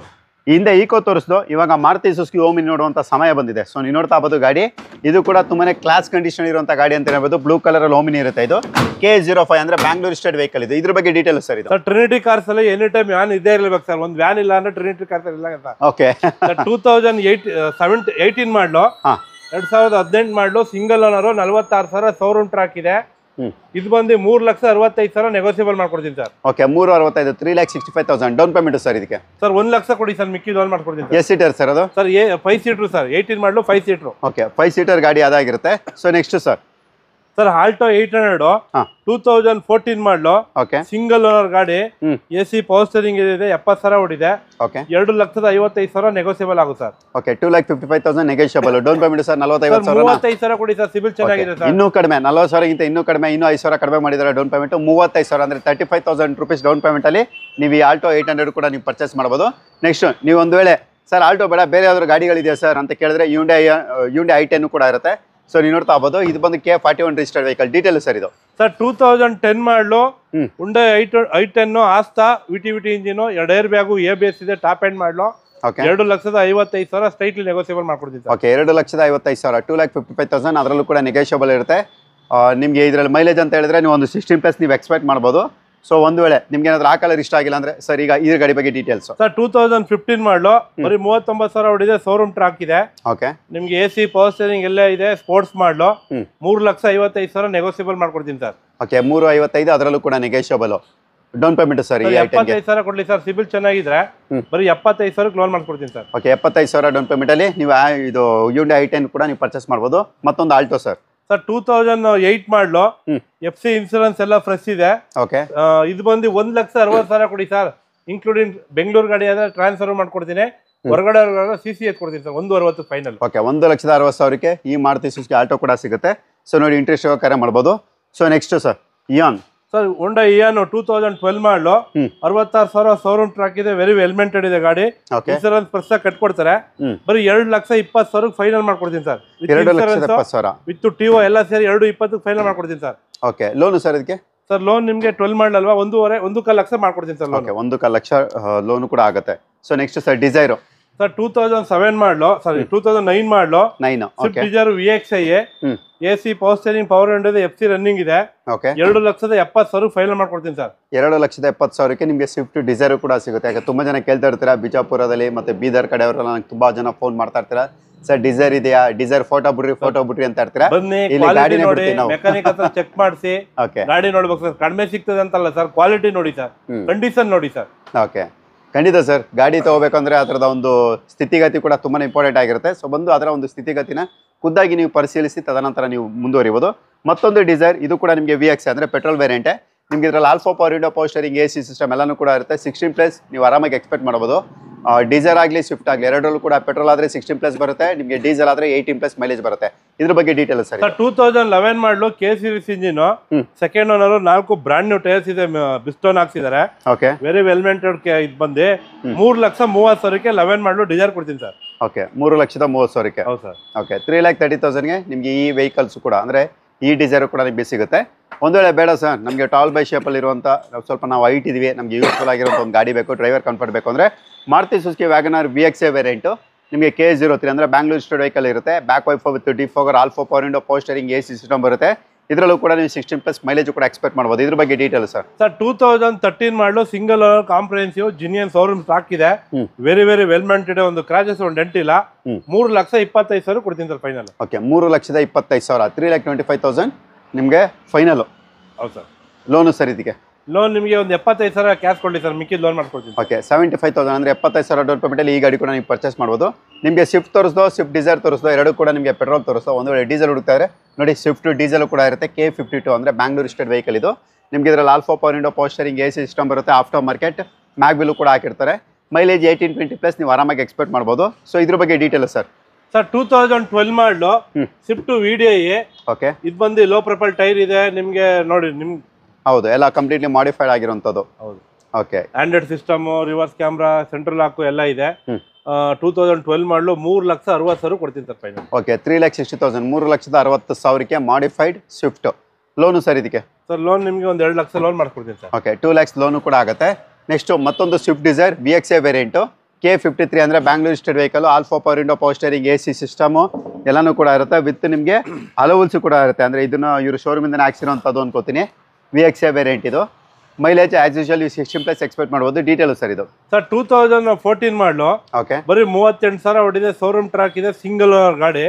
Speaker 2: ಹಿಂದೆ ಈಕೋ ತೋರಿಸ್ದು, ಇವಾಗ ಮಾರುತಿ ಸುಜುಕಿ ಓಮಿನಿ ನೋಡುವಂಥ ಸಮಯ ಬಂದಿದೆ. ಸೊ ನೀವು ನೋಡ್ತಾ ಇರ್ಬೋದು ಗಾಡಿ. ಇದು ಕೂಡ ತುಂಬಾನೇ ಕ್ಲಾಸ್ ಕಂಡೀಷನ್ ಇರುವಂಥ ಗಾಡಿ ಅಂತ ಹೇಳ್ಬೋದು. ಬ್ಲೂ ಕಲರ್ ಓಮಿನಿ ಇರುತ್ತೆ. ಇದು K05 ಅಂದರೆ ಬ್ಯಾಂಗ್ಳೂರ್ ಸ್ಟೇಟ್ ವೆಹಿಕಲ್. ಇದು ಇದ್ರ ಬಗ್ಗೆ ಡೀಟೇಲ್ ಸರ್ ಇದು.
Speaker 1: ಸರ್ ಟ್ರಿನಿಟಿ ಕಾರ್ಸ್ ಅಲ್ಲಿ ಎನಿ ಟೈಮ್ ವ್ಯಾನ್ ಇದ್ದೇ ಇರಬೇಕು ಸರ್. ಒಂದು ವ್ಯಾನ್ ಇಲ್ಲ ಅಂದ್ರೆ ಟ್ರಿನಿಟಿ ಕಾರ್ಸ್ ಇಲ್ಲ ಅಂತ.
Speaker 2: ಓಕೆ.
Speaker 1: 2018 ಮಾಡಲು, 2018 ಮಾಡಲು ಸಿಂಗಲ್ ಓನರ್, 46,000 ಶೋರೂಮ್ ಟ್ರಾಕ್ ಇದೆ. ಇದು ಬಂದು 3,65,000 ನೆಗೋಸಿಯಬಲ್ ಮಾಡ್ಕೊಡ್ತೀನಿ sir.
Speaker 2: Okay, 365, 3,65,000 down payment sir ಇದಕ್ಕೆ.
Speaker 1: ಸರ್ 1 ಲಕ್ಷ ಕೊಡಿ ಸರ್, ಮಿಕ್ಕಿ ಲೋನ್ ಮಾಡ್ಕೊಡ್ತೀನಿ.
Speaker 2: ಎಷ್ಟು ಸೀಟರ್ ಸರ್ ಅದು?
Speaker 1: Sir 5 seater sir, 18 model 5 seater.
Speaker 2: Okay, 5 seater ಗಾಡಿ ಅದಾಗಿರುತ್ತೆ. So next sir
Speaker 1: sir Alto 800 2014 model.
Speaker 2: Okay,
Speaker 1: single owner ಗಾಡಿ, AC ಪವರ್ ಸ್ಟೇರಿಂಗ್ ಇದೆ, 70,000 ಹೊಡಿದೆ.
Speaker 2: ಓಕೆ,
Speaker 1: 2,55,000 ನೆಗೋಸಿಯಬಲ್ ಆಗುತ್ತೆ sir.
Speaker 2: Okay, 2,55,000 negotiable. Down payment sir 45,000.
Speaker 1: 35,000 ಕೊಡಿ ಸರ್, ಸಿಬಿಲ್ ಚೆನ್ನಾಗಿದೆ ಸರ್.
Speaker 2: ಇನ್ನೂ ಕಡಿಮೆ, 40,000ಗಿಂತ ಇನ್ನೂ ಕಡಿಮೆ, ಇನ್ನೂ 5,000 ಕಡಿಮೆ ಮಾಡಿದ್ದಾರೆ ಡೌನ್ ಪೇಮೆಂಟ್. 35,000 ಅಂದರೆ 35,000 ರೂಪೀಸ್ ಡೌನ್ ಪೇಮೆಂಟ್ ಅಲ್ಲಿ ನೀವು ಈ ಆಲ್ಟೋ 800 ಕೂಡ ನೀವು ಪರ್ಚೇಸ್ ಮಾಡ್ಬೋದು. ನೆಕ್ಸ್ಟ್ ನೀವು ಒಂದು ವೇಳೆ ಸರ್ ಆಲ್ಟೋ ಬೇಡ, ಬೇರೆ ಯಾವ್ದಾದ್ರು ಗಾಡಿಗಳಿದೆಯಾ ಸರ್ ಅಂತ ಕೇಳಿದ್ರೆ Hyundai i10 ಕೂಡ ಇರುತ್ತೆ. ಸೊ ನೀವು ನೋಡ್ತಾ ಇರ್ಬೋದು. ಇದು ಬಂದು K41 registered vehicle. Detail sir ಇದು
Speaker 1: ಸರ್ 2010 ಮಾಡಲು Hyundai i10 ಆಸ್ತಾ VT engine, 2 air bag, ABS ಇದೆ, ಟಾಪ್ ಎಂಡ್ ಮಾಡಲು. 2,55,000 ಸ್ಟ್ರೈಟ್ಲಿ ನೆಗೋಸಿಯಬಲ್ ಮಾಡ್ಕೊಡ್ತೀನಿ ಸರ್.
Speaker 2: ಓಕೆ, 2,55,000, 2,55,000 ಅದರಲ್ಲೂ ಕೂಡ ನೆಗೋಷಿಯಬಲ್ ಇರುತ್ತೆ. ನಿಮಗೆ ಇದರಲ್ಲಿ ಮೈಲೇಜ್ ಅಂತ ಹೇಳಿದ್ರೆ ನೀವು ಒಂದು 16+ ನೀವು ಎಕ್ಸ್ಪೆಕ್ಟ್ ಮಾಡ್ಬೋದು. ಸೊ ಒಂದು ವೇಳೆ ನಿಮ್ಗೆ ಏನಾದ್ರು ಆ ಕಲರ್ ಇಷ್ಟ ಆಗಿಲ್ಲ ಅಂದ್ರೆ ಸರ್ ಈಗ ಈ ಗಾಡಿ ಬಗ್ಗೆ ಡೀಟೇಲ್ಸ್.
Speaker 1: ಸರ್ 2015 ಮಾಡಲು, ಬರೀ 39,000 ಹೊಡಿದೆ, ಶೋರೂಮ್ ಟ್ರಾಕ್ ಇದೆ.
Speaker 2: ಓಕೆ,
Speaker 1: ನಿಮ್ಗೆ AC ಪವರ್ ಸ್ಟೇರಿಂಗ್ ಎಲ್ಲ ಇದೆ, ಸ್ಪೋರ್ಟ್ಸ್ ಮಾಡಲು. 3,55,000 ನೆಗೋಸಿಯಬಲ್ ಮಾಡ್ಕೊಡ್ತೀನಿ ಸರ್.
Speaker 2: ಓಕೆ, 355 ಅದರಲ್ಲೂ ಕೂಡ ನೆಗೋಷಿಯಬಲ್ ಡೌನ್ ಪೇಮೆಂಟ್ ಸರ್.
Speaker 1: 75,000 ಕೊಡ್ಲಿ ಸರ್, ಸಿಬಿಲ್ ಚೆನ್ನಾಗಿದ್ರೆ ಬರೀ 75,000 ಲೋನ್ ಮಾಡ್ಕೊಡ್ತೀನಿ ಸರ್.
Speaker 2: ಓಕೆ, 75,000 ಡೌನ್ ಪೇಮೆಂಟ್ ಅಲ್ಲಿ ನೀವು ಇದು Hyundai i10 ಕೂಡ ನೀವು ಪರ್ಚೇಸ್ ಮಾಡ್ಬೋದು. ಮತ್ತೊಂದು ಆಲ್ಟೋ ಸರ್.
Speaker 1: ಸರ್ 2008 ಮಾಡಲು, FC ಇನ್ಸೂರೆನ್ಸ್ ಎಲ್ಲ ಫ್ರೆಶ್ ಇದೆ.
Speaker 2: ಓಕೆ,
Speaker 1: ಇದು ಬಂದು 1,60,000 ಕೊಡಿ ಸರ್, ಇನ್ಕ್ಲೂಡಿಂಗ್ ಬೆಂಗಳೂರು ಗಾಡಿ ಆದ್ರೆ ಟ್ರಾನ್ಸ್ಫರ್ ಮಾಡ್ಕೊಡ್ತೀನಿ. ಹೊರಗಡೆ CC ಕೊಡ್ತೀನಿ ಸರ್, 1,60,000 ಫೈನಲ್. ಓಕೆ,
Speaker 2: 1,60,000ಕ್ಕೆ ಈ ಮಾರುತಿ ಸುಜುಕಿ ಆಲ್ಟೋ ಕೂಡ ಸಿಗುತ್ತೆ. ಸೊ ನೋಡಿ, ಇಂಟ್ರೆಸ್ಟ್ ಕರೆ ಮಾಡ್ಬೋದು. So next sir Eon.
Speaker 1: Sir Honda Eon 2012 model 66,000 showroom track ಇದೆ, ವೆರಿ ವೆಲ್ಮೆಂಟೆಡ್ ಇದೆ ಗಾಡಿ. ಇನ್ಸೂರೆನ್ಸ್ ಪ್ಲಸ್ ಕಟ್ಕೊಡ್ತಾರೆ. ಬರೀ 2,20,000 ಫೈನಲ್ ಮಾಡ್ಕೊಡ್ತೀನಿ ಸರ್.
Speaker 2: 2,20,000
Speaker 1: ವಿತ್ ಟಿಒ ಎಲ್ಲ ಸೇರಿ 2,20 ಫೈನಲ್ ಮಾಡ್ಕೊಡ್ತೀನಿ ಸರ್.
Speaker 2: ಓಕೆ, ಲೋನು ಸರ್ ಇದಕ್ಕೆ?
Speaker 1: ಸರ್ ಲೋನ್ ನಿಮಗೆ 12 ಮಾಡಲ್ ಅಲ್ವಾ, 1.25 ಲಕ್ಷ ಮಾಡ್ಕೊಡ್ತೀನಿ ಸರ್.
Speaker 2: ಓಕೆ, 1 ಲಕ್ಷ ಲೋನು ಕೂಡ ಆಗುತ್ತೆ. So next sir Dzire
Speaker 1: sir 2007 ಮಾಡಲು, ಸಾರಿ 2009 ಮಾಡಲು,
Speaker 2: 9.
Speaker 1: Swift Dzire VXI AC power steering, power window ಇದೆ, FC ರನ್ನಿಂಗ್ ಇದೆ.
Speaker 2: ಓಕೆ,
Speaker 1: 2,70,000 ಫೈನಲ್ ಮಾಡ್ಕೊಡ್ತೀನಿ ಸರ್.
Speaker 2: 2,70,000ಕ್ಕೆ ನಿಮಗೆ ಸ್ವಿಫ್ಟ್ ಡಿಸೈರ್ ಕೂಡ ಸಿಗುತ್ತೆ. ಯಾಕೆ ತುಂಬಾ ಜನ ಕೇಳ್ತಾ ಇರ್ತೀರಾ, ಬಿಜಾಪುರದಲ್ಲಿ ಮತ್ತೆ ಬೀದರ್ ಕಡೆಯವರೆಲ್ಲ ನನಗೆ ತುಂಬಾ ಜನ ಫೋನ್ ಮಾಡ್ತಾ ಇರ್ತೀರಾ, ಸರ್ ಡಿಸೈರ್ ಇದೆಯಾ, ಡಿಸೈರ್ ಫೋಟೋ ಬಿಡ್ರಿ ಅಂತ ಇರ್ತೀರಾ.
Speaker 1: ಬನ್ನಿ, ಕ್ವಾಲಿಟಿ ನೋಡಿ, ಮೆಕ್ಯಾನಿಕ್ ಹತ್ರ ಚೆಕ್ ಮಾಡಿಸಿ ಗಾಡಿ ನೋಡ್ಬೇಕು ಸರ್. ಕಡಿಮೆ ಸಿಗ್ತದೆ ಅಂತಲ್ಲ ಸರ್, ಕ್ವಾಲಿಟಿ ನೋಡಿ ಸರ್, ಕಂಡೀಷನ್ ನೋಡಿ ಸರ್.
Speaker 2: ಓಕೆ, ಖಂಡಿತ ಸರ್. ಗಾಡಿ ತಗೋಬೇಕಂದ್ರೆ ಅದರದ ಒಂದು ಸ್ಥಿತಿಗತಿ ಕೂಡ ತುಂಬಾ ಇಂಪಾರ್ಟೆಂಟ್ ಆಗಿರುತ್ತೆ. ಸೊ ಬಂದು ಅದರ ಒಂದು ಸ್ಥಿತಿಗತಿನ ಖುದ್ದಾಗಿ ನೀವು ಪರಿಶೀಲಿಸಿ ತದನಂತರ ನೀವು ಮುಂದುವರಿಬಹುದು. ಮತ್ತೊಂದು ಡಿಸೈರ್, ಇದು ಕೂಡ ನಿಮಗೆ VXI ಅಂದ್ರೆ ಪೆಟ್ರೋಲ್ ವೇರಿಯಂಟ್. ನಿಮ್ಗೆ ಇದರಲ್ಲಿ alpha power window, power steering, AC system ಎಲ್ಲಾನು ಕೂಡ ಇರುತ್ತೆ. 16+ ನೀವು ಆರಾಮಾಗಿ ಎಕ್ಸ್ಪೆಕ್ಟ್ ಮಾಡಬಹುದು. ಡೀಸೆಲ್ ಆಗಲಿ ಸ್ವಿಫ್ಟ್ ಆಗಲಿ ಎರಡರಲ್ಲೂ ಕೂಡ ಪೆಟ್ರೋಲ್ ಆದರೆ 16+ ಬರುತ್ತೆ, ನಿಮಗೆ ಡೀಸೆಲ್ ಆದರೆ 18+ ಮೈಲೇಜ್ ಬರುತ್ತೆ. ಇದ್ರ ಬಗ್ಗೆ ಡೀಟೇಲ್ ಸರ್.
Speaker 1: 2011 ಮಾಡಲು K series engine, second owner, 4 brand new tyres ಇದೆ, ಬಿಸ್ಟೋನ್ ಹಾಕ್ಸಿದ್ದಾರೆ.
Speaker 2: Okay,
Speaker 1: very ವೆಲ್ಮೆಂಟೆಡ್. ಇದು ಬಂದು 3,30,000ಕ್ಕೆ 11 ಮಾಡಲು ಡಿಸೈರ್ ಕೊಡ್ತೀನಿ ಸರ್.
Speaker 2: ಓಕೆ, 3,30,000ಕ್ಕೆ.
Speaker 1: ಹೌದು ಸರ್.
Speaker 2: ಓಕೆ, 3,30,000ಗೆ ನಿಮಗೆ ಈ ವೆಹಿಕಲ್ಸ್ ಕೂಡ ಅಂದ್ರೆ ಈ ಡಿಸೈರ್ ಕೂಡ ನಿಮಗೆ ಸಿಗುತ್ತೆ. ಒಂದು ವೇಳೆ ಬೇಡ ಸರ್, ನಮಗೆ ಟಾಲ್ ಬೈ ಶೇಪಲ್ಲಿ ಇರುವಂಥ, ಸ್ವಲ್ಪ ನಾವು ಹೈಟ್ ಇದೀವಿ, ನಮಗೆ ಯೂಸ್ಫುಲ್ ಆಗಿರುವಂಥ ಒಂದು ಗಾಡಿ ಬೇಕು, ಡ್ರೈವರ್ ಕಂಫರ್ಟ್ ಬೇಕು ಅಂದರೆ Maruti Suzuki Wagon R VXI variant ನಿಮಗೆ K03 ಅಂದರೆ ಬ್ಯಾಂಗ್ಳೂರ್ ಸ್ಟೇಟ್ ವೆಹಿಕಲ್ ಇರುತ್ತೆ. Back wiper with defogger, alpha power window, power steering, AC system ಬರುತ್ತೆ. ಇದರಲ್ಲೂ ಕೂಡ ನೀವು 16+ ಮೈಲೇಜ್ ಕೂಡ ಎಕ್ಸ್ಪೆಕ್ಟ್ ಮಾಡ್ಬೋದು. ಇದ್ರ ಬಗ್ಗೆ ಡೀಟೇಲ್ ಸರ್.
Speaker 1: ಸರ್ 2013 ಮಾಡಲು ಸಿಂಗಲ್ ಕಾಂಪ್ರಹೆನ್ಸಿವ್ ಜಿನಿಯನ್ ಶೋರೂಮ್ ಸ್ಟಾಕ್ ಇದೆ, ವೆರಿ ವೆರಿ ವೆಲ್ಮೆಂಟೆಡ್. ಒಂದು ಕ್ರಾಚಸ್, ಒಂದು ಡೆಂಟ್ ಇಲ್ಲ. 3,25,000 ಕೊಡ್ತೀನಿ ಸರ್ ಫೈನಲ್.
Speaker 2: ಓಕೆ, 3,25,000, 3,25,000 ನಿಮಗೆ ಫೈನಲ್.
Speaker 1: ಹೌದು ಸರ್.
Speaker 2: ಲೋನು ಸರ್ ಇದಕ್ಕೆ?
Speaker 1: ಲೋನ್ ನಿಮಗೆ ಒಂದು 75,000 ಕ್ಯಾಶ್ ಕೊಡಿ ಸರ್, ಮಿಕ್ಕಿದ ಲೋನ್ ಮಾಡ್ಕೊಡ್ತೀನಿ.
Speaker 2: ಓಕೆ, 75,000 ಅಂದರೆ 75,000 ಡೌನ್ ಪೇಮೆಂಟಲ್ಲಿ ಈ ಗಾಡಿ ಕೂಡ ನೀವು ಪರ್ಚೇಸ್ ಮಾಡ್ಬೋದು. ನಿಮಗೆ ಸ್ವಿಫ್ಟ್ ತೋರಿಸ್ದೋ, ಸ್ವಿಫ್ಟ್ ಡಿಸೈರ್ ತೋರಿಸ್ದೋ, ಎರಡು ಕೂಡ ನಿಮಗೆ ಪೆಟ್ರೋಲ್ ತೋರಿಸ್ದೋ. ಒಂದು ವೇಳೆ ಡೀಸೆಲ್ ಹುಡುಕ್ತಾ ಇದ್ರೆ ನೋಡಿ, ಸ್ವಿಫ್ಟ್ ಡೀಸೆಲ್ ಕೂಡ ಇರುತ್ತೆ. K52 ಅಂದರೆ ಬ್ಯಾಂಗ್ಳೂರ್ ಸ್ಟೇಟ್ ವೆಹಿಕಲ್ ಇದು. ನಿಮಗೆ ಇದರಲ್ಲಿ alpha power window, power steering, AC system ಬರುತ್ತೆ. ಆಫ್ಟರ್ ಮಾರ್ಕೆಟ್ ಮ್ಯಾಗ್ವಿಲ್ ಕೂಡ ಹಾಕಿರ್ತಾರೆ. ಮೈಲೇಜ್ 18-20+ ನೀವು ಆರಾಮಾಗಿ ಎಕ್ಸ್ಪೆಕ್ಟ್ ಮಾಡ್ಬೋದು. ಸೊ ಇದ್ರ ಬಗ್ಗೆ ಡೀಟೇಲ್ ಸರ್.
Speaker 1: ಸರ್ 2012 ಮಾಡಲು ಸ್ವಿಫ್ಟ್ VDI.
Speaker 2: ಓಕೆ,
Speaker 1: ಇದು ಬಂದು ಲೋ ಪ್ರೊಫೈಲ್ ಟೈರ್ ಇದೆ ನಿಮಗೆ ನೋಡಿ. ನಿಮ್ಗೆ
Speaker 2: ಹೌದು, ಎಲ್ಲ ಕಂಪ್ಲೀಟ್ಲಿ ಮಾಡಿಫೈಡ್ ಆಗಿರುವಂಥದ್ದು.
Speaker 1: ಹೌದು.
Speaker 2: Okay,
Speaker 1: Android system, reverse camera, central lock ಎಲ್ಲ ಇದೆ. 2012 ಮಾಡಲು 3,60,000 ಕೊಡ್ತೀನಿ ಸರ್ ಫೈನಲ್.
Speaker 2: ಓಕೆ, 3,60,000, 3,60,000ಕ್ಕೆ ಮಾಡಿಫೈಡ್ ಸ್ವಿಫ್ಟ್. ಲೋನು ಸರ್ ಇದಕ್ಕೆ?
Speaker 1: ಸರ್ ಲೋನ್ ನಿಮಗೆ ಒಂದು 2 ಲಕ್ಷ ಲೋನ್ ಮಾಡ್ಕೊಡ್ತೀನಿ ಸರ್.
Speaker 2: ಓಕೆ, 2 lakhs ಲೋನು ಕೂಡ ಆಗುತ್ತೆ. ನೆಕ್ಸ್ಟ್ ಮತ್ತೊಂದು Swift Dzire VXI variant, K53 ಅಂದರೆ Bangalore state vehicle. Alpha power window, power steering, AC system ಎಲ್ಲನೂ ಕೂಡ ಇರುತ್ತೆ. ವಿತ್ ನಿಮಗೆ ಅಲೋವಲ್ಸ್ ಕೂಡ ಇರುತ್ತೆ. ಅಂದರೆ ಇದನ್ನು ಇವರು ಶೋರೂಮಿಂದ ಹಾಕ್ಸಿರೋಂಥದ್ದು ಅನ್ಕೋತೀನಿ. VXI ವೇರಿಯಂಟ್ ಇದು. ಮೈಲೇಜ್ ಆಸ್ ಯೂಶುವಲ್ 16+ ಎಕ್ಸ್ಪೆಕ್ಟ್ ಮಾಡ್ಬೋದು. ಡೀಟೇಲ್ ಸರ್ ಇದು?
Speaker 1: Sir 2014 model.
Speaker 2: ಓಕೆ,
Speaker 1: ಬರೀ 38,000 ಹೊಡಿದೆ, ಶೋರೂಮ್ ಟ್ರಾಕ್ ಇದೆ, ಸಿಂಗಲ್ ಓನರ್ ಗಾಡಿ.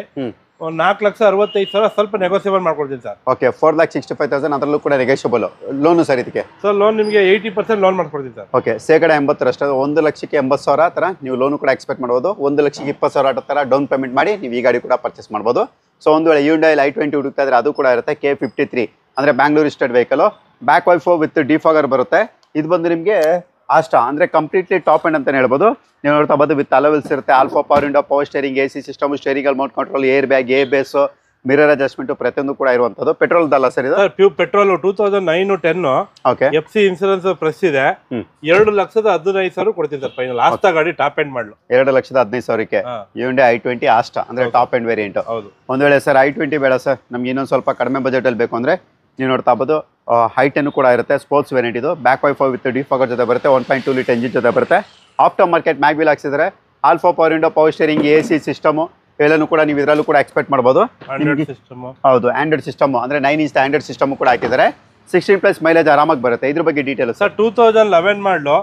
Speaker 1: 4,65,000 ಸ್ವಲ್ಪ ನೆಗೋಸಿಯಬಲ್ ಮಾಡ್ಕೊಡ್ತೀನಿ ಸರ್.
Speaker 2: ಓಕೆ, 4,65,000 ಅದರಲ್ಲೂ ಕೂಡ ನೆಗೋಷಿಯಬಲ್. ಲೋನು ಸರ್ ಇದಕ್ಕೆ?
Speaker 1: ಸರ್ ಲೋನ್ ನಿಮಗೆ 80% ಲೋನ್ ಮಾಡ್ಕೊಡ್ತೀನಿ ಸರ್.
Speaker 2: ಓಕೆ, ಶೇಕಡ 80%, 1,80,000 ಥರ ನೀವು ಲೋನು ಕೂಡ ಎಕ್ಸ್ಪೆಕ್ಟ್ ಮಾಡ್ಬೋದು. 1,20,000 ಥರ ಡೌನ್ ಪೇಮೆಂಟ್ ಮಾಡಿ ನೀವು ಈ ಗಾಡಿ ಕೂಡ ಪರ್ಚೇಸ್ ಮಾಡ್ಬೋದು. ಸೊ ಒಂದು ವೇಳೆ Hyundai i20 ಹುಡುಕ್ತಾ ಇದ್ರೆ ಅದು ಕೂಡ ಇರುತ್ತೆ. K53 ಅಂದರೆ Bangalore state vehicle. Back wiper with defogger ಬರುತ್ತೆ. ಇದು ಬಂದು ನಿಮಗೆ ಆಸ್ಟಾ ಅಂದರೆ ಕಂಪ್ಲೀಟ್ಲಿ ಟಾಪ್ ಎಂಡ್ ಅಂತಲೇ ಹೇಳ್ಬೋದು. ನೀವು ನೋಡ್ತಾ ಬಂದು ವಿತ್ ಅಲವೆಲ್ಸ್ ಇರುತ್ತೆ. Alpha power window, power steering, AC system, steering Mount control, air bag, ABS, mirror adjustment ಪ್ರತಿಯೊಂದು ಕೂಡ ಇರುವಂಥದ್ದು. ಪೆಟ್ರೋಲ್ ಅಲ್ಲ ಸರ್ ಇದು?
Speaker 1: Pure petrol. 2009-10.
Speaker 2: Okay,
Speaker 1: FC insurance press ಇದೆ. 2,15,000 ಕೊಡ್ತೀನಿ ಸರ್ ಫೈನಲ್. ಆಸ್ಟಾ ಗಾಡಿ ಟಾಪ್ ಎಂಡ್ ಮಾಡಲು
Speaker 2: 2,15,000ಕ್ಕೆ Hyundai i20 ಆಸ್ಟಾ ಅಂದರೆ ಟಾಪ್ ಎಂಡ್ ವೇರಿಯಂಟ್.
Speaker 1: ಹೌದು.
Speaker 2: ಒಂದು ವೇಳೆ ಸರ್ i20 ಬೇಡ ಸರ್, ನಮ್ಗೆ ಇನ್ನೊಂದು ಸ್ವಲ್ಪ ಕಡಿಮೆ ಬಜೆಟಲ್ಲಿ ಬೇಕು ಅಂದರೆ ನೀವು ನೋಡ್ತಾ ಬೋದು i10 ಕೂಡ ಇರುತ್ತೆ. ಸ್ಪೋರ್ಟ್ಸ್ ವೇರಿಯಂಟ್ ಇದು. ಬ್ಯಾಕ್ ವೈಫರ್ ವಿತ್ ಡಿಫಾಗರ್ ಜೊತೆ ಬರುತ್ತೆ. 1.2 ಲೀಟರ್ ಎಂಜಿನ್ ಜೊತೆ ಬರುತ್ತೆ. ಆಫ್ಟರ್ ಮಾರ್ಕೆಟ್ ಮ್ಯಾಗ್ವಿಲ್ ಹಾಕ್ಸಿದ್ರೆ. Alpha power window, power steering, AC system ಎಲ್ಲನೂ ಕೂಡ ನೀವು ಇದರಲ್ಲೂ ಕೂಡ ಎಕ್ಸ್ಪೆಕ್ಟ್ ಮಾಡ್ಬೋದು. ಹೌದು, ಆಂಡ್ರಾಯ್ಡ್ ಸಿಸ್ಟಮ್ ಅಂದರೆ 9 ಇಂಚ್ ಆಂಡ್ರಾಯ್ಡ್ ಸಿಸ್ಟಮ್ ಕೂಡ ಹಾಕಿದ್ದಾರೆ. 16+ ಮೈಲೇಜ್ ಆರಾಮಾಗಿ ಬರುತ್ತೆ. ಇದ್ರ ಬಗ್ಗೆ ಡೀಟೇಲ್ ಸರ್?
Speaker 1: 2011 ಮಾಡಲು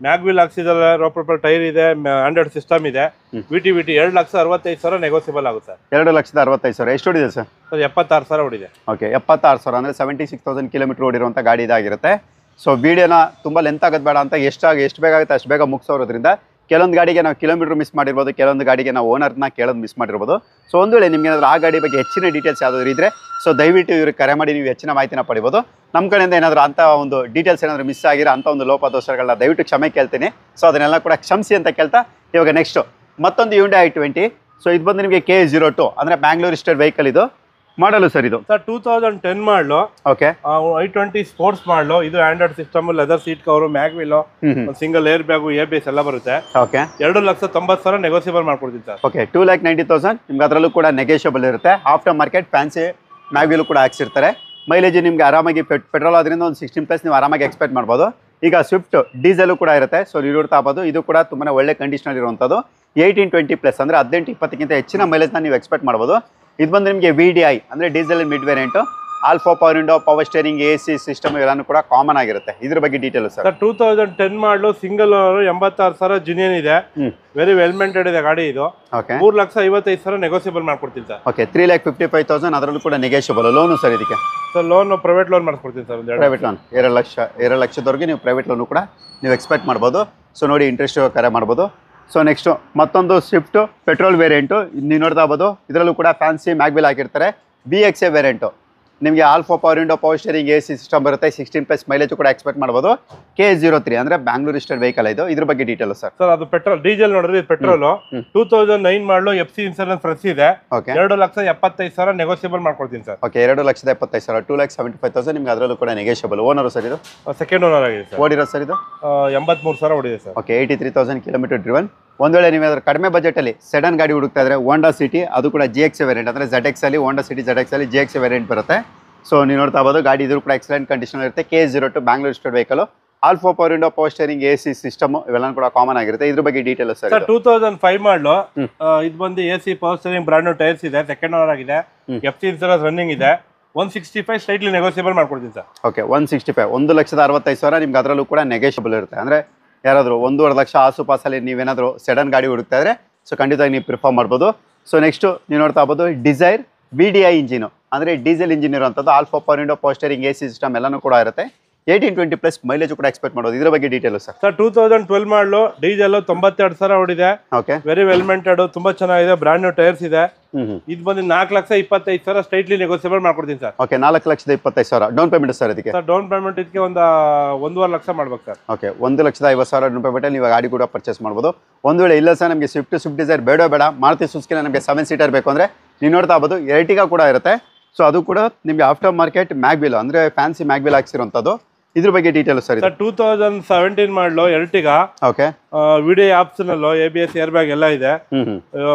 Speaker 1: ಮ್ಯಾಗ್ವಿಲ್ ಹಾಕ್ಸಿದ್ರೆ, ರೋ ಪ್ರೊಫೈಲ್ ಟೈರ್ ಇದೆ, ಆಂಡ್ರಾಯ್ಡ್ ಸಿಸ್ಟಮ್ ಇದೆ. VT 2,65,000 ನೆಗೋಸಿಯಬಲ್ ಆಗುತ್ತೆ.
Speaker 2: 2,65,000 ಎಷ್ಟು ಹೊಡಿದೆ ಸರ್?
Speaker 1: 76,000 ಹೊಡಿದೆ.
Speaker 2: ಓಕೆ, 76,000 ಅಂದರೆ 76,000 ಕಿಲೋಮೀಟರ್ ಓಡಿರುವಂಥ ಗಾಡಿ ಇದಾಗಿರುತ್ತೆ. ಸೊ ವಿಡಿಯೋನ ತುಂಬ ಲೆಂತ್ ಆಗೋದು ಬೇಡ ಅಂತ ಎಷ್ಟು ಬೇಗ ಆಗುತ್ತೆ ಅಷ್ಟು ಬೇಗ ಮುಗಿಸೋದ್ರಿಂದ ಕೆಲವೊಂದು ಗಾಡಿಗೆ ನಾವು ಕಿಲೋಮೀಟರ್ ಮಿಸ್ ಮಾಡಿರ್ಬೋದು, ಕೆಲವೊಂದು ಗಾಡಿಗೆ ನಾವು ಓನರ್ನ ಕೇಳೋದು ಮಿಸ್ ಮಾಡಿರ್ಬೋದು. ಸೊ ಒಂದು ವೇಳೆ ನಿಮ್ಗೆ ಏನಾದರೂ ಆ ಗಾಡಿ ಬಗ್ಗೆ ಹೆಚ್ಚಿನ ಡೀಟೇಲ್ಸ್ ಯಾವ್ದಾದ್ರು ಇದ್ದರೆ ಸೊ ದಯವಿಟ್ಟು ಇವ್ರಿಗೆ ಕರೆ ಮಾಡಿ ನೀವು ಹೆಚ್ಚಿನ ಮಾಹಿತಿನ ಪಡಿಬೋದು. ನಮ್ಮ ಕಡೆಯಿಂದ ಏನಾದರೂ ಅಂಥ ಒಂದು ಡೀಟೇಲ್ಸ್ ಏನಾದರೂ ಮಿಸ್ ಆಗಿರೋ ಅಂಥ ಒಂದು ಲೋಪದೋಷಗಳನ್ನ ದಯವಿಟ್ಟು ಕ್ಷಮೆ ಕೇಳ್ತೀನಿ. ಸೊ ಅದನ್ನೆಲ್ಲ ಕೂಡ ಕ್ಷಮಿಸಿ ಅಂತ ಕೇಳ್ತಾ ಇವಾಗ ನೆಕ್ಸ್ಟು ಮತ್ತೊಂದು Hyundai i20. ಸೊ ಇದು ಬಂದು ನಿಮಗೆ K02 ಅಂದರೆ ಬ್ಯಾಂಗ್ಳೂರ್ ಸ್ಟೇಟ್ ವೆಹಿಕಲ್ ಇದು. ಮಾಡಲು ಸರ್ ಇದು
Speaker 1: ಸರ್ 2010 ಮಾಡಲು.
Speaker 2: ಓಕೆ
Speaker 1: i20 ಸ್ಪೋರ್ಟ್ಸ್ ಮಾಡಲು. ಇದು Android system, leather seat cover, mag wheel, single air bag, ABS ಎಲ್ಲ ಬರುತ್ತೆ.
Speaker 2: ಓಕೆ
Speaker 1: 2,90,000 ನೆಗೋಸಿಯಬಲ್ ಮಾಡ್ಕೊಡ್ತೀನಿ ಸರ್.
Speaker 2: ಓಕೆ 2,90,000 ನಿಮ್ಗೆ ಅದರಲ್ಲೂ ಕೂಡ ನೆಗೋಷಿಯಬಲ್ ಇರುತ್ತೆ. After market fancy mag wheel ಕೂಡ ಹಾಕ್ಸಿರ್ತಾರೆ. ಮೈಲೇಜ್ ನಿಮ್ಗೆ ಆರಾಮಾಗಿ ಪೆಟ್ರೋಲ್ ಆದ್ರಿಂದ ಒಂದು 16+ ನೀವು ಆರಾಮಾಗಿ ಎಕ್ಸ್ಪೆಕ್ಟ್ ಮಾಡ್ಬೋದು. ಈಗ ಸ್ವಿಫ್ಟ್ ಡೀಸೆಲ್ ಕೂಡ ಇರುತ್ತೆ. ಸೊ ನೀವು ನೋಡ್ತಾ ಇರ್ಬೋದು, ಇದು ಕೂಡ ತುಂಬಾ ಒಳ್ಳೆ ಕಂಡೀಷನ್ ಇರುವಂಥದ್ದು. 18-20+ ಅಂದರೆ 18-20ಕ್ಕಿಂತ ಹೆಚ್ಚಿನ ಮೈಲೇಜ್ನ ನೀವು ಎಕ್ಸ್ಪೆಕ್ಟ್ ಮಾಡ್ಬೋದು. ಇದು ಬಂದು ನಿಮಗೆ VDI ಅಂದರೆ diesel mid variant. Alpha power window, power steering, AC system ಇವೆಲ್ಲನೂ ಕೂಡ ಕಾಮನ್ ಆಗಿರುತ್ತೆ. ಇದ್ರ ಬಗ್ಗೆ ಡೀಟೇಲ್ ಸರ್.
Speaker 1: 2010 ಮಾಡಲು ಸಿಂಗಲ್ ಓನರ್, 86,000 ಜಿನಿಯನ್ ಇದೆ. ವೆರಿ ವೆಲ್ ಮೇಂಟೈನ್ ಇದೆ ಗಾಡಿ ಇದು.
Speaker 2: ಓಕೆ
Speaker 1: 3,55,000 ನೆಗೋಸಿಯಬಲ್ ಮಾಡ್ಕೊಡ್ತೀನಿ ಸರ್.
Speaker 2: ಓಕೆ 3,55,000 ಅದರಲ್ಲೂ ಕೂಡ ನೆಗೋಷಿಯಬಲ್. ಲೋನು ಸರ್ ಇದಕ್ಕೆ?
Speaker 1: ಸರ್ ಲೋನ್ ಪ್ರೈವೇಟ್ ಲೋನ್ ಮಾಡ್ಕೊಡ್ತೀನಿ ಸರ್.
Speaker 2: ಪ್ರೈವೇಟ್ ಲೋನ್ 2 ಲಕ್ಷದವರೆಗೆ ನೀವು ಪ್ರೈವೇಟ್ ಲೋನು ಕೂಡ ನೀವು ಎಕ್ಸ್ಪೆಕ್ಟ್ ಮಾಡ್ಬೋದು. ಸೊ ನೋಡಿ ಇಂಟ್ರೆಸ್ಟ್ ಕರೆ ಮಾಡ್ಬೋದು. ಸೊ ನೆಕ್ಸ್ಟು ಮತ್ತೊಂದು ಸ್ವಿಫ್ಟ್ ಪೆಟ್ರೋಲ್ ವೇರಿಯಂಟು ನೀವು ನೋಡ್ತಾ ಇರ್ಬೋದು. ಇದರಲ್ಲೂ ಕೂಡ ಫ್ಯಾನ್ಸಿ ಮ್ಯಾಗ್ವಿಲ್ ಹಾಕಿರ್ತಾರೆ. BXA ವೇರಿಯಂಟು ನಿಮಗೆ alpha power window, power steering, AC system ಬರುತ್ತೆ. 16+ ಮೈಲೇಜ್ ಕೂಡ ಎಕ್ಸ್ಪೆಕ್ಟ್ ಮಾಡ್ಬೋದು. K03 ಅಂದರೆ ಬ್ಯಾಂಗ್ಳೂರ್ ರಿಜಿಸ್ಟರ್ಡ್ ವೆಹಿಕಲ್ ಇದು. ಇದ್ರ ಬಗ್ಗೆ ಡೀಟೇಲ್ ಸರ್.
Speaker 1: ಸರ್ ಅದು ಪೆಟ್ರೋಲ್, ಡೀಸೆಲ್ ನೋಡ್ರಿ ಪೆಟ್ರೋಲ್. 2009 ಮಾಡಲು, FC ಇನ್ಸೂರೆನ್ಸ್ ಫ್ರೆಶ್ ಇದೆ.
Speaker 2: ಓಕೆ
Speaker 1: 2,75,000 ನೆಗೋಸಿಯಬಲ್ ಮಾಡ್ಕೊಡ್ತೀನಿ ಸರ್.
Speaker 2: ಓಕೆ 2,75,000 2,75,000 ನಿಮ್ಗೆ ಅದರಲ್ಲೂ ಕೂಡ ನೆಗೋಷಿಯಬಲ್. ಓನರು ಸರ್ ಇದು?
Speaker 1: ಸೆಕೆಂಡ್ ಓನರ್ ಆಗಿದೆ ಸರ್.
Speaker 2: ಓಡಿರೋ ಸರ್ ಇದು?
Speaker 1: 83,000 ಓಡಿದೆ ಸರ್.
Speaker 2: Okay 83,000 kilometre driven. ಒಂದು ವೇಳೆ ನೀವು ಅದರ ಕಡಿಮೆ ಬಜೆಟಲ್ಲಿ ಸೆಡನ್ ಗಾಡಿ ಹುಡುಕ್ತಾ ಇದ್ರೆ ಹೋಂಡಾ ಸಿಟಿ, ಅದು ಕೂಡ GXA ವೇರಿಯಂಟ್ ಅಂದರೆ ZX ಅಲ್ಲಿ ಹೋಂಡಾ ಸಿಟಿ ZX ಅಲ್ಲಿ GXA ವೇರಿಯಂಟ್ ಬರುತ್ತೆ. ಸೊ ನೀವು ನೋಡ್ತಾ ಇರ್ಬೋದು, ಗಾಡಿ ಇದ್ರೂ ಕೂಡ ಎಕ್ಸಲೆಂಟ್ ಕಂಡೀಷನ್ ಇರುತ್ತೆ. K02 Bangalore registered vehicle. Alpha power window, power steering, AC system ಇವೆಲ್ಲ ಕೂಡ ಕಾಮನ್ ಆಗಿರುತ್ತೆ. ಇದ್ರ ಬಗ್ಗೆ ಡೀಟೇಲ್ ಸರ್.
Speaker 1: 2005 ಮಾಡಲು. ಇದು ಬಂದು AC power steering, brand new tyres ಇದೆ, ಸೆಕೆಂಡ್ ಓನರ್ ಆಗಿದೆ. FC ಇನ್ಸೂರೆನ್ಸ್ ರನ್ನಿಂಗ್ ಇದೆ. 165 ಸ್ಲೈಟ್ಲಿ ನೆಗೋಸಿಯಬಲ್ ಮಾಡ್ಕೊಡ್ತೀನಿ ಸರ್.
Speaker 2: ಓಕೆ 165 1,65,000 ನಿಮ್ಗೆ ಅದರಲ್ಲೂ ಕೂಡ ನೆಗೋಷಿಯಬಲ್ ಇರುತ್ತೆ. ಅಂದರೆ ಯಾರಾದರೂ 1.5 ಲಕ್ಷ ಆಸುಪಾಸಲ್ಲಿ ನೀವೇನಾದರೂ ಸೆಡನ್ ಗಾಡಿ ಹುಡುಕ್ತಾ ಇದ್ರೆ ಸೊ ಖಂಡಿತವಾಗಿ ನೀವು ಪ್ರಿಫರ್ ಮಾಡ್ಬೋದು. ಸೊ ನೆಕ್ಸ್ಟು ನೀವು ನೋಡ್ತಾ ಇರ್ಬೋದು, ಡಿಸೈರ್ VDI ಇಂಜಿನು ಅಂದರೆ ಡೀಸೆಲ್ ಇಂಜಿನ್ ಇರುವಂಥದ್ದು. Alpha power window, power steering, AC system ಎಲ್ಲನೂ ಕೂಡ ಇರುತ್ತೆ. 18-20+ ಮೈಲೇಜ್ ಕೂಡ ಎಕ್ಸ್ಪೆಕ್ಟ್ ಮಾಡೋದು. ಇದ್ರ ಬಗ್ಗೆ ಡೀಟೇಲ್ ಸರ್.
Speaker 1: 2012 ಮಾಡಲು, ಡೀಸೆಲ್ 92,000 ಓಡಿದೆ.
Speaker 2: ಓಕೆ
Speaker 1: ವೆರಿ ವೆಲ್ ಮೇಂಟೈನ್ಡ್, ತುಂಬಾ ಚೆನ್ನಾಗಿದೆ, ಬ್ರಾಂಡ್ ನ್ಯೂ ಟೈರ್ಸ್ ಇದೆ. ಇದು ಬಂದು 4,25,000 ಸ್ಟ್ರೈಟ್ಲಿ ನೆಗೋಸಿಯಬಲ್ ಮಾಡ್ಕೊಡ್ತೀನಿ sir.
Speaker 2: Okay 4,25,000 down payment sir ಇದಕ್ಕೆ?
Speaker 1: ಸರ್ ಡೌನ್ ಪೇಮೆಂಟ್ ಇದಕ್ಕೆ ಒಂದು 1.5 ಲಕ್ಷ ಮಾಡ್ಬೇಕು ಸರ್.
Speaker 2: ಓಕೆ 1,50,000 ಡೌನ್ ಪೇಮೆಂಟ್ ನೀವು ಗಾಡಿ ಕೂಡ ಪರ್ಚೇಸ್ ಮಾಡ್ಬೋದು. ಒಂದು ವೇಳೆ ಇಲ್ಲ ಸರ್ ನಮಗೆ ಸ್ವಿಫ್ಟ್ ಡಿಸೈರ್ ಬೇಡ, ಮಾರುತಿ ಸುಜುಕಿನ ನಮಗೆ 7 ಸೀಟರ್ ಬೇಕು ಅಂದರೆ ನೀವು ನೋಡ್ತಾ ಇರ್ಬೋದು, ಎರ್ಟಿಗಾ ಕೂಡ ಇರುತ್ತೆ. ಸೊ ಅದು ಕೂಡ ನಿಮಗೆ ಆಫ್ಟರ್ ಮಾರ್ಕೆಟ್ ಮ್ಯಾಗ್ವಿಲ್ ಅಂದರೆ ಫ್ಯಾನ್ಸಿ ಮ್ಯಾಗ್ವಿಲ್ ಹಾಕ್ಸಿರುವಂಥದ್ದು. ಇದ್ರ ಬಗ್ಗೆ ಡೀಟೇಲ್ ಸರ್.
Speaker 1: 2017 ಮಾಡಲು Ertiga.
Speaker 2: Okay
Speaker 1: VDI optional, ABS air bag ಎಲ್ಲ ಇದೆ.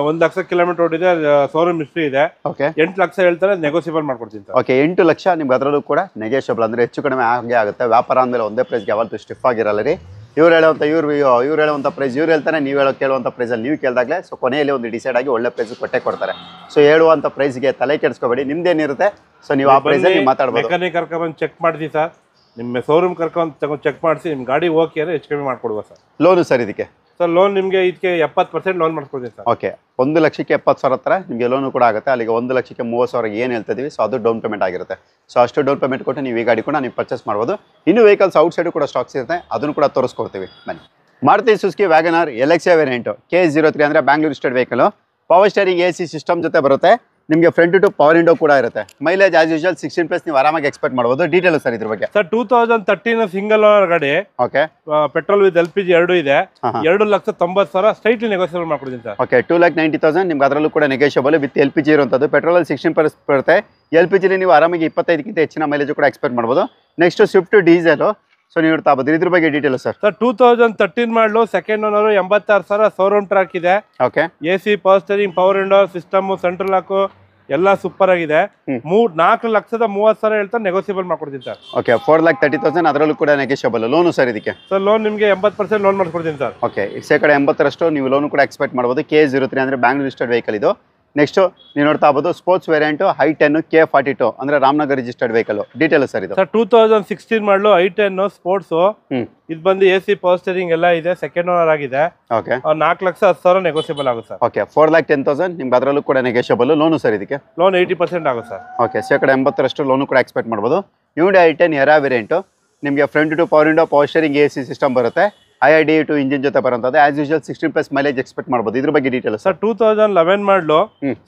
Speaker 1: 1 ಲಕ್ಷ ಕಿಲೋಮೀಟರ್ ಓಡಿದೆ, ಶೋರೂಮ್ ಹಿಸ್ಟ್ರಿ ಇದೆ.
Speaker 2: ಓಕೆ
Speaker 1: 8 ಲಕ್ಷ ಹೇಳ್ತಾರೆ, ನೆಗೋಸಿಯಬಲ್ ಮಾಡ್ಕೊಡ್ತೀನಿ ಸರ್.
Speaker 2: ಓಕೆ 8 ಲಕ್ಷ ನಿಮ್ಗೆ ಅದರಲ್ಲೂ ಕೂಡ ನೆಗೋಷಿಯಬಲ್ ಅಂದರೆ ಹೆಚ್ಚು ಕಡಿಮೆ ಹಾಗೆ ಆಗುತ್ತೆ. ವ್ಯಾಪಾರ ಅಂದಮೇಲೆ ಒಂದೇ ಪ್ರೈಸ್ಗೆ ಯಾವತ್ತೂ ಸ್ಟಿಫ್ ಆಗಿರಲ್ಲ ರೀ. ಇವ್ರು ಹೇಳುವಂಥ ಪ್ರೈಸ್ ಇವ್ರು ಹೇಳ್ತಾರೆ, ನೀವು ಕೇಳುವಂಥ ಪ್ರೈಸಲ್ಲಿ ನೀವು ಕೇಳಿದಾಗಲೇ ಸೊ ಕೊನೆಯಲ್ಲಿ ಒಂದು ಡಿಸೈಡ್ ಆಗಿ ಒಳ್ಳೆ ಪ್ರೈಸ್ ಕೊಡ್ತಾರೆ. ಸೊ ಹೇಳುವಂಥ ಪ್ರೈಸ್ಗೆ ತಲೆ ಕೆಡಿಸ್ಕೋಬೇಡಿ, ನಿಮ್ದೇನಿರುತ್ತೆ ಸೊ ನೀವು ಆ ಪ್ರೈಸಲ್ಲಿ ಮಾತಾಡ್ಬೋದು.
Speaker 1: ಮೆಕ್ಯಾನಿಕ್ ಕರ್ಕೊಂಡ್ಬಂದು ಚೆಕ್ ಮಾಡ್ತೀವಿ ಸರ್, ನಿಮ್ಮ ಶೋರೂಮ್ ಕರ್ಕೊಂಡು ತಗೊಂಡು ಚೆಕ್ ಮಾಡಿಸಿ ನಿಮ್ಮ ಗಾಡಿ ಓಕೆ ಅಂದರೆ ಹೆಚ್ಚು ಕಮ್ಮಿ ಮಾಡ್ಕೊಡುವ ಸರ್.
Speaker 2: ಲೋನು ಸರ್ ಇದಕ್ಕೆ?
Speaker 1: ಸರ್ ಲೋನ್ ನಿಮಗೆ ಇದಕ್ಕೆ 70% ಲೋನ್ ಮಾಡ್ಕೊಡ್ತೀನಿ ಸರ್.
Speaker 2: ಓಕೆ 1,70,000 ಹತ್ರ ನಿಮಗೆ ಲೋನು ಕೂಡ ಆಗುತ್ತೆ. ಅಲ್ಲಿಗೆ 1,30,000 ಏನು ಹೇಳ್ತಿದ್ದೀವಿ ಸೊ ಅದು ಡೌನ್ ಪೇಮೆಂಟ್ ಆಗಿರುತ್ತೆ. ಸೊ ಅಷ್ಟು ಡೌನ್ ಪೇಮೆಂಟ್ ಕೊಟ್ಟು ನೀವು ಈ ಗಾಡಿ ಕೂಡ ನೀವು ಪರ್ಚೇಸ್ ಮಾಡ್ಬೋದು. ಇನ್ನೂ ವೆಹಿಕಲ್ಸ್ ಔಟ್ ಸೈಡು ಕೂಡ ಸ್ಟಾಕ್ಸ್ ಇರುತ್ತೆ, ಅದನ್ನು ಕೂಡ ತೋರಿಸ್ಕೊಡ್ತೀವಿ ಬನ್ನಿ. Maruti Suzuki WagonR LXA variant K03 ಅಂದರೆ Bangalore registered vehicle. Power steering, AC system ಜೊತೆ ಬರುತ್ತೆ. ನಿಮಗೆ ಫ್ರಂಟ್ ಟು ಪವರ್ ವಿಂಡೋ ಕೂಡ ಇರುತ್ತೆ. ಮೈಲೇಜ್ ಆಸ್ ಯೂಶುವಲ್ 16+ ನೀವು ಆರಾಮಾಗಿ ಎಕ್ಸ್ಪೆಕ್ಟ್ ಮಾಡ್ಬೋದು. ಡೀಟೇಲ್ ಸರ್ ಇದ್ರ ಬಗ್ಗೆ?
Speaker 1: ಸರ್ 2013 ಸಿಂಗಲ್ ಓನರ್ ಗಾಡಿ. ಓಕೆ ಪೆಟ್ರೋಲ್ ವಿತ್ LPG ಎರಡೂ ಇದೆ. 2,90,000 ಸ್ಟ್ರೈಟ್ಲಿ ನೆಗೋಸಿಯಬಲ್ ಮಾಡ್ಕೊಡ್ತೀನಿ ಸರ್.
Speaker 2: ಓಕೆ 2,90,000 ನಿಮ್ಗೆ ಅದರಲ್ಲೂ ಕೂಡ ನೆಗೋಷಿಯಬಲ್ ವಿತ್ LPG ಇರುವಂಥದ್ದು. ಪೆಟ್ರೋಲ್ 16% ಬರುತ್ತೆ. LPG ನೀವು ಆರಾಮಾಗಿ 25ಕ್ಕಿಂತ ಹೆಚ್ಚಿನ ಮೈಲೇಜ್ ಕೂಡ ಎಕ್ಸ್ಪೆಕ್ಟ್ ಮಾಡ್ಬೋದು. Next Swift diesel. ಸೊ ನೀವು ನೋಡ್ತಾ ಇರ್ಬೋದು, ಇದ್ರ ಬಗ್ಗೆ detail sir.
Speaker 1: 2013 model, second owner, 86,000 showroom track ಇದೆ.
Speaker 2: Okay
Speaker 1: AC power steering, power window system, central lock ಎಲ್ಲ ಸೂಪರ್ ಆಗಿದೆ. 4,30,000 ಹೇಳ್ತಾರೆ, ನೆಗೋಸಿಯಬಲ್ ಮಾಡ್ಕೊಡ್ತೀನಿ ಸರ್.
Speaker 2: ಓಕೆ 4,30,000 ಅದರಲ್ಲೂ ಕೂಡ ನೆಗೋಷಿಯಬಲ್. ಲೋನು ಸರ್ ಇದಕ್ಕೆ?
Speaker 1: ಸರ್ ಲೋನ್ ನಿಮಗೆ 80% ಲೋನ್ ಮಾಡ್ಕೊಡ್ತೀನಿ ಸರ್.
Speaker 2: ಓಕೆ 80% ನೀವು ಲೋನು ಕೂಡ ಎಕ್ಸ್ಪೆಕ್ಟ್ ಮಾಡ್ಬೋದು. K03 ಅಂದರೆ ಬ್ಯಾಂಗ್ಳೂರ್ ರಿಜಿಸ್ಟರ್ಡ್ ವೆಹಿಕಲ್ ಇದು. ನೆಕ್ಸ್ಟ್ ನೀವು ನೋಡ್ತಾ ಇರ್ಬೋದು, ಸ್ಪೋರ್ಟ್ಸ್ ವೇರಿಯಂಟು i10 K42 ಅಂದರೆ Ramanagar registered vehicle. Detail sir ಇದು?
Speaker 1: ಸರ್ 2016 ಮಾಡಲು, i10 ಸ್ಪೋರ್ಟ್ಸ್. ಇದು ಬಂದು AC ಪವರ್ ಸ್ಟೇರಿಂಗ್ ಎಲ್ಲ ಇದೆ, ಸೆಕೆಂಡ್ ಓನರ್ ಆಗಿದೆ.
Speaker 2: ಓಕೆ
Speaker 1: 4,10,000 ನೆಗೋಸಿಯಬಲ್ ಆಗುತ್ತೆ ಸರ್.
Speaker 2: ಓಕೆ 4,10,000 ನಿಮ್ಗೆ ಅದರಲ್ಲೂ ಕೂಡ ನೆಗೋಷಿಯಬಲ್. ಲೋನು ಸರ್ ಇದಕ್ಕೆ?
Speaker 1: ಲೋನ್ 80% ಆಗುತ್ತೆ ಸರ್.
Speaker 2: ಓಕೆ 80% ಲೋನು ಕೂಡ ಎಕ್ಸ್ಪೆಕ್ಟ್ ಮಾಡ್ಬೋದು. Hyundai i10 ಎರಾ ವೇರಿಯಂಟು ನಿಮಗೆ front two power window, power steering, AC system ಬರುತ್ತೆ. IID2 ಇಂಜಿನ್ ಜೊತೆ ಬರುವಂಥದ್ದು. ಆಸ್ ಯೂಶುವಲ್ 16+ ಮೈಲೇಜ್ ಎಕ್ಸ್ಪೆಕ್ಟ್ ಮಾಡ್ಬೋದು. ಇದ್ರ ಬಗ್ಗೆ ಡೀಟೇಲ್
Speaker 1: ಸರ್? 2011 ಮಾಡಲು,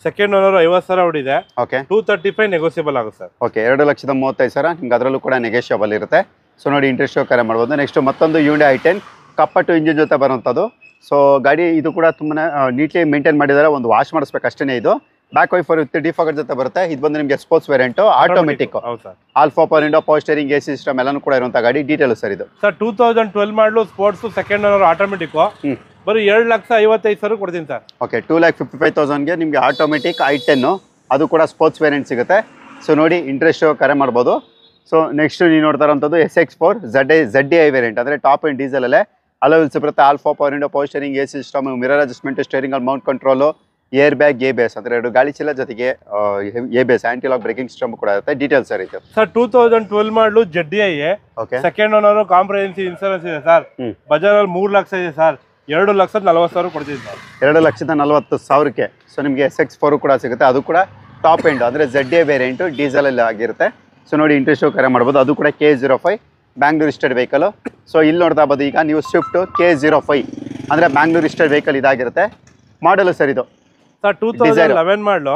Speaker 1: ಸೆಕೆಂಡ್ ಓನರ್, 50,000 ಓಡಿದೆ.
Speaker 2: ಓಕೆ
Speaker 1: 235 ನೆಗೋಸಿಯಬಲ್ ಆಗುತ್ತೆ ಸರ್.
Speaker 2: ಓಕೆ 2,35,000 ನಿಮ್ಗೆ ಅದರಲ್ಲೂ ಕೂಡ ನೆಗೋಷಿಯಬಲ್ ಇರುತ್ತೆ. ಸೊ ನೋಡಿ ಇಂಟ್ರೆಸ್ಟ್ ಕರೆ ಮಾಡ್ಬೋದು. ನೆಕ್ಸ್ಟ್ ಮತ್ತೊಂದು Hyundai i10 ಕಪ್ಪಟ್ಟು ಇಂಜಿನ್ ಜೊತೆ ಬರುವಂಥದ್ದು. ಸೊ ಗಾಡಿ ಇದು ಕೂಡ ತುಂಬಾ ನೀಟ್ಲಿ ಮೇಂಟೈನ್ ಮಾಡಿದ್ದಾರೆ. ಒಂದು ವಾಶ್ ಮಾಡಿಸ್ಬೇಕು ಅಷ್ಟೇ ಇದು. ಬ್ಯಾಕ್ ವೈಫರ್ ವಿತ್ ಡಿಫಾಗರ್ ಜೊತೆ ಬರುತ್ತೆ. ಇದು ಬಂದು ನಿಮಗೆ ಸ್ಪೋರ್ಟ್ಸ್ ವೇರಿಯಂಟ್ ಆಟೋಮೆಟಿಕ್.
Speaker 1: ಹೌದು sir.
Speaker 2: Alpha power window, power steering, AC system ಎಲ್ಲಾನು ಕೂಡ ಇರುವಂತ ಗಾಡಿ. ಡೀಟೇಲ್ ಸರ್ ಇದು
Speaker 1: ಸರ್ 2012 ಮಾಡಲು ಸ್ಪೋರ್ಟ್ಸ್ ಸೆಕೆಂಡ್ ಓನರ್ ಆಟೋಮೆಟಿಕ್ ಬರೀ 2,55,000 ಕೊಡ್ತೀನಿ ಸರ್.
Speaker 2: ಓಕೆ 2,55,000ಗೆ ನಿಮಗೆ ಆಟೋಮೆಟಿಕ್ i10 ಅದು ಕೂಡ ಸ್ಪೋರ್ಟ್ಸ್ ವೇರಿಯಂಟ್ ಸಿಗುತ್ತೆ. ಸೊ ನೋಡಿ ಇಂಟ್ರೆಸ್ಟ್ ಕರೆ ಮಾಡ್ಬೋದು. ಸೊ ನೆಕ್ಸ್ಟ್ ನೀವು ನೋಡ್ತಾ ಇರೋಂಥದ್ದು SX4 ZDI ವೇರಿಯಂಟ್ ಅಂದರೆ ಟಾಪ್ ಆ್ಯಂಡ್ ಡೀಸೆಲಲ್ಲೇ ಅಲೋವಿಲ್ಸ್ ಬರುತ್ತೆ. Alpha power window, power steering, AC system, mirror adjustment, steering ಅಲ್ಲಿ mount control, air bag, ABS ಅಂದರೆ 2 ಗಾಳಿ ಚೀಲ ಜೊತೆಗೆ ABS anti lock braking system ಕೂಡ ಇರುತ್ತೆ. ಡೀಟೇಲ್ಸ್ ಸರ್ ಇದು
Speaker 1: sir 2012 model ZDI
Speaker 2: okay
Speaker 1: second owner comprehensive insurance ಇದೆ ಸರ್. ಬಜಾಜ್ ಅಲ್ಲಿ 3 ಲಕ್ಷ ಇದೆ ಸರ್. 2,40,000 ಕೊಡ್ತೀನಿ ಸರ್.
Speaker 2: 2,40,000ಕ್ಕೆ ಸೊ ನಿಮಗೆ SX4 ಕೂಡ ಸಿಗುತ್ತೆ. ಅದು ಕೂಡ ಟಾಪ್ ಎಂಡ್ ಅಂದರೆ ZDI ವೇರಿಯಂಟು ಡೀಸೆಲಲ್ಲಿ ಆಗಿರುತ್ತೆ. ಸೊ ನೋಡಿ ಇಂಟ್ರೆಸ್ಟ್ ಕರೆ ಮಾಡ್ಬೋದು. ಅದು ಕೂಡ K05 Bangalore registered vehicle. So ಇಲ್ಲಿ ನೋಡ್ತಾ ಇರ್ಬೋದು ಈಗ ನೀವು ಸ್ವಿಫ್ಟ್ K05 ಅಂದರೆ ಬ್ಯಾಂಗ್ಳೂರ್ ರಿಜಿಸ್ಟರ್ಡ್ ವೆಹಿಕಲ್ ಇದಾಗಿರುತ್ತೆ. ಮಾಡಲು ಸರ್ ಇದು
Speaker 1: ಸರ್ 2011 ಮಾಡಲು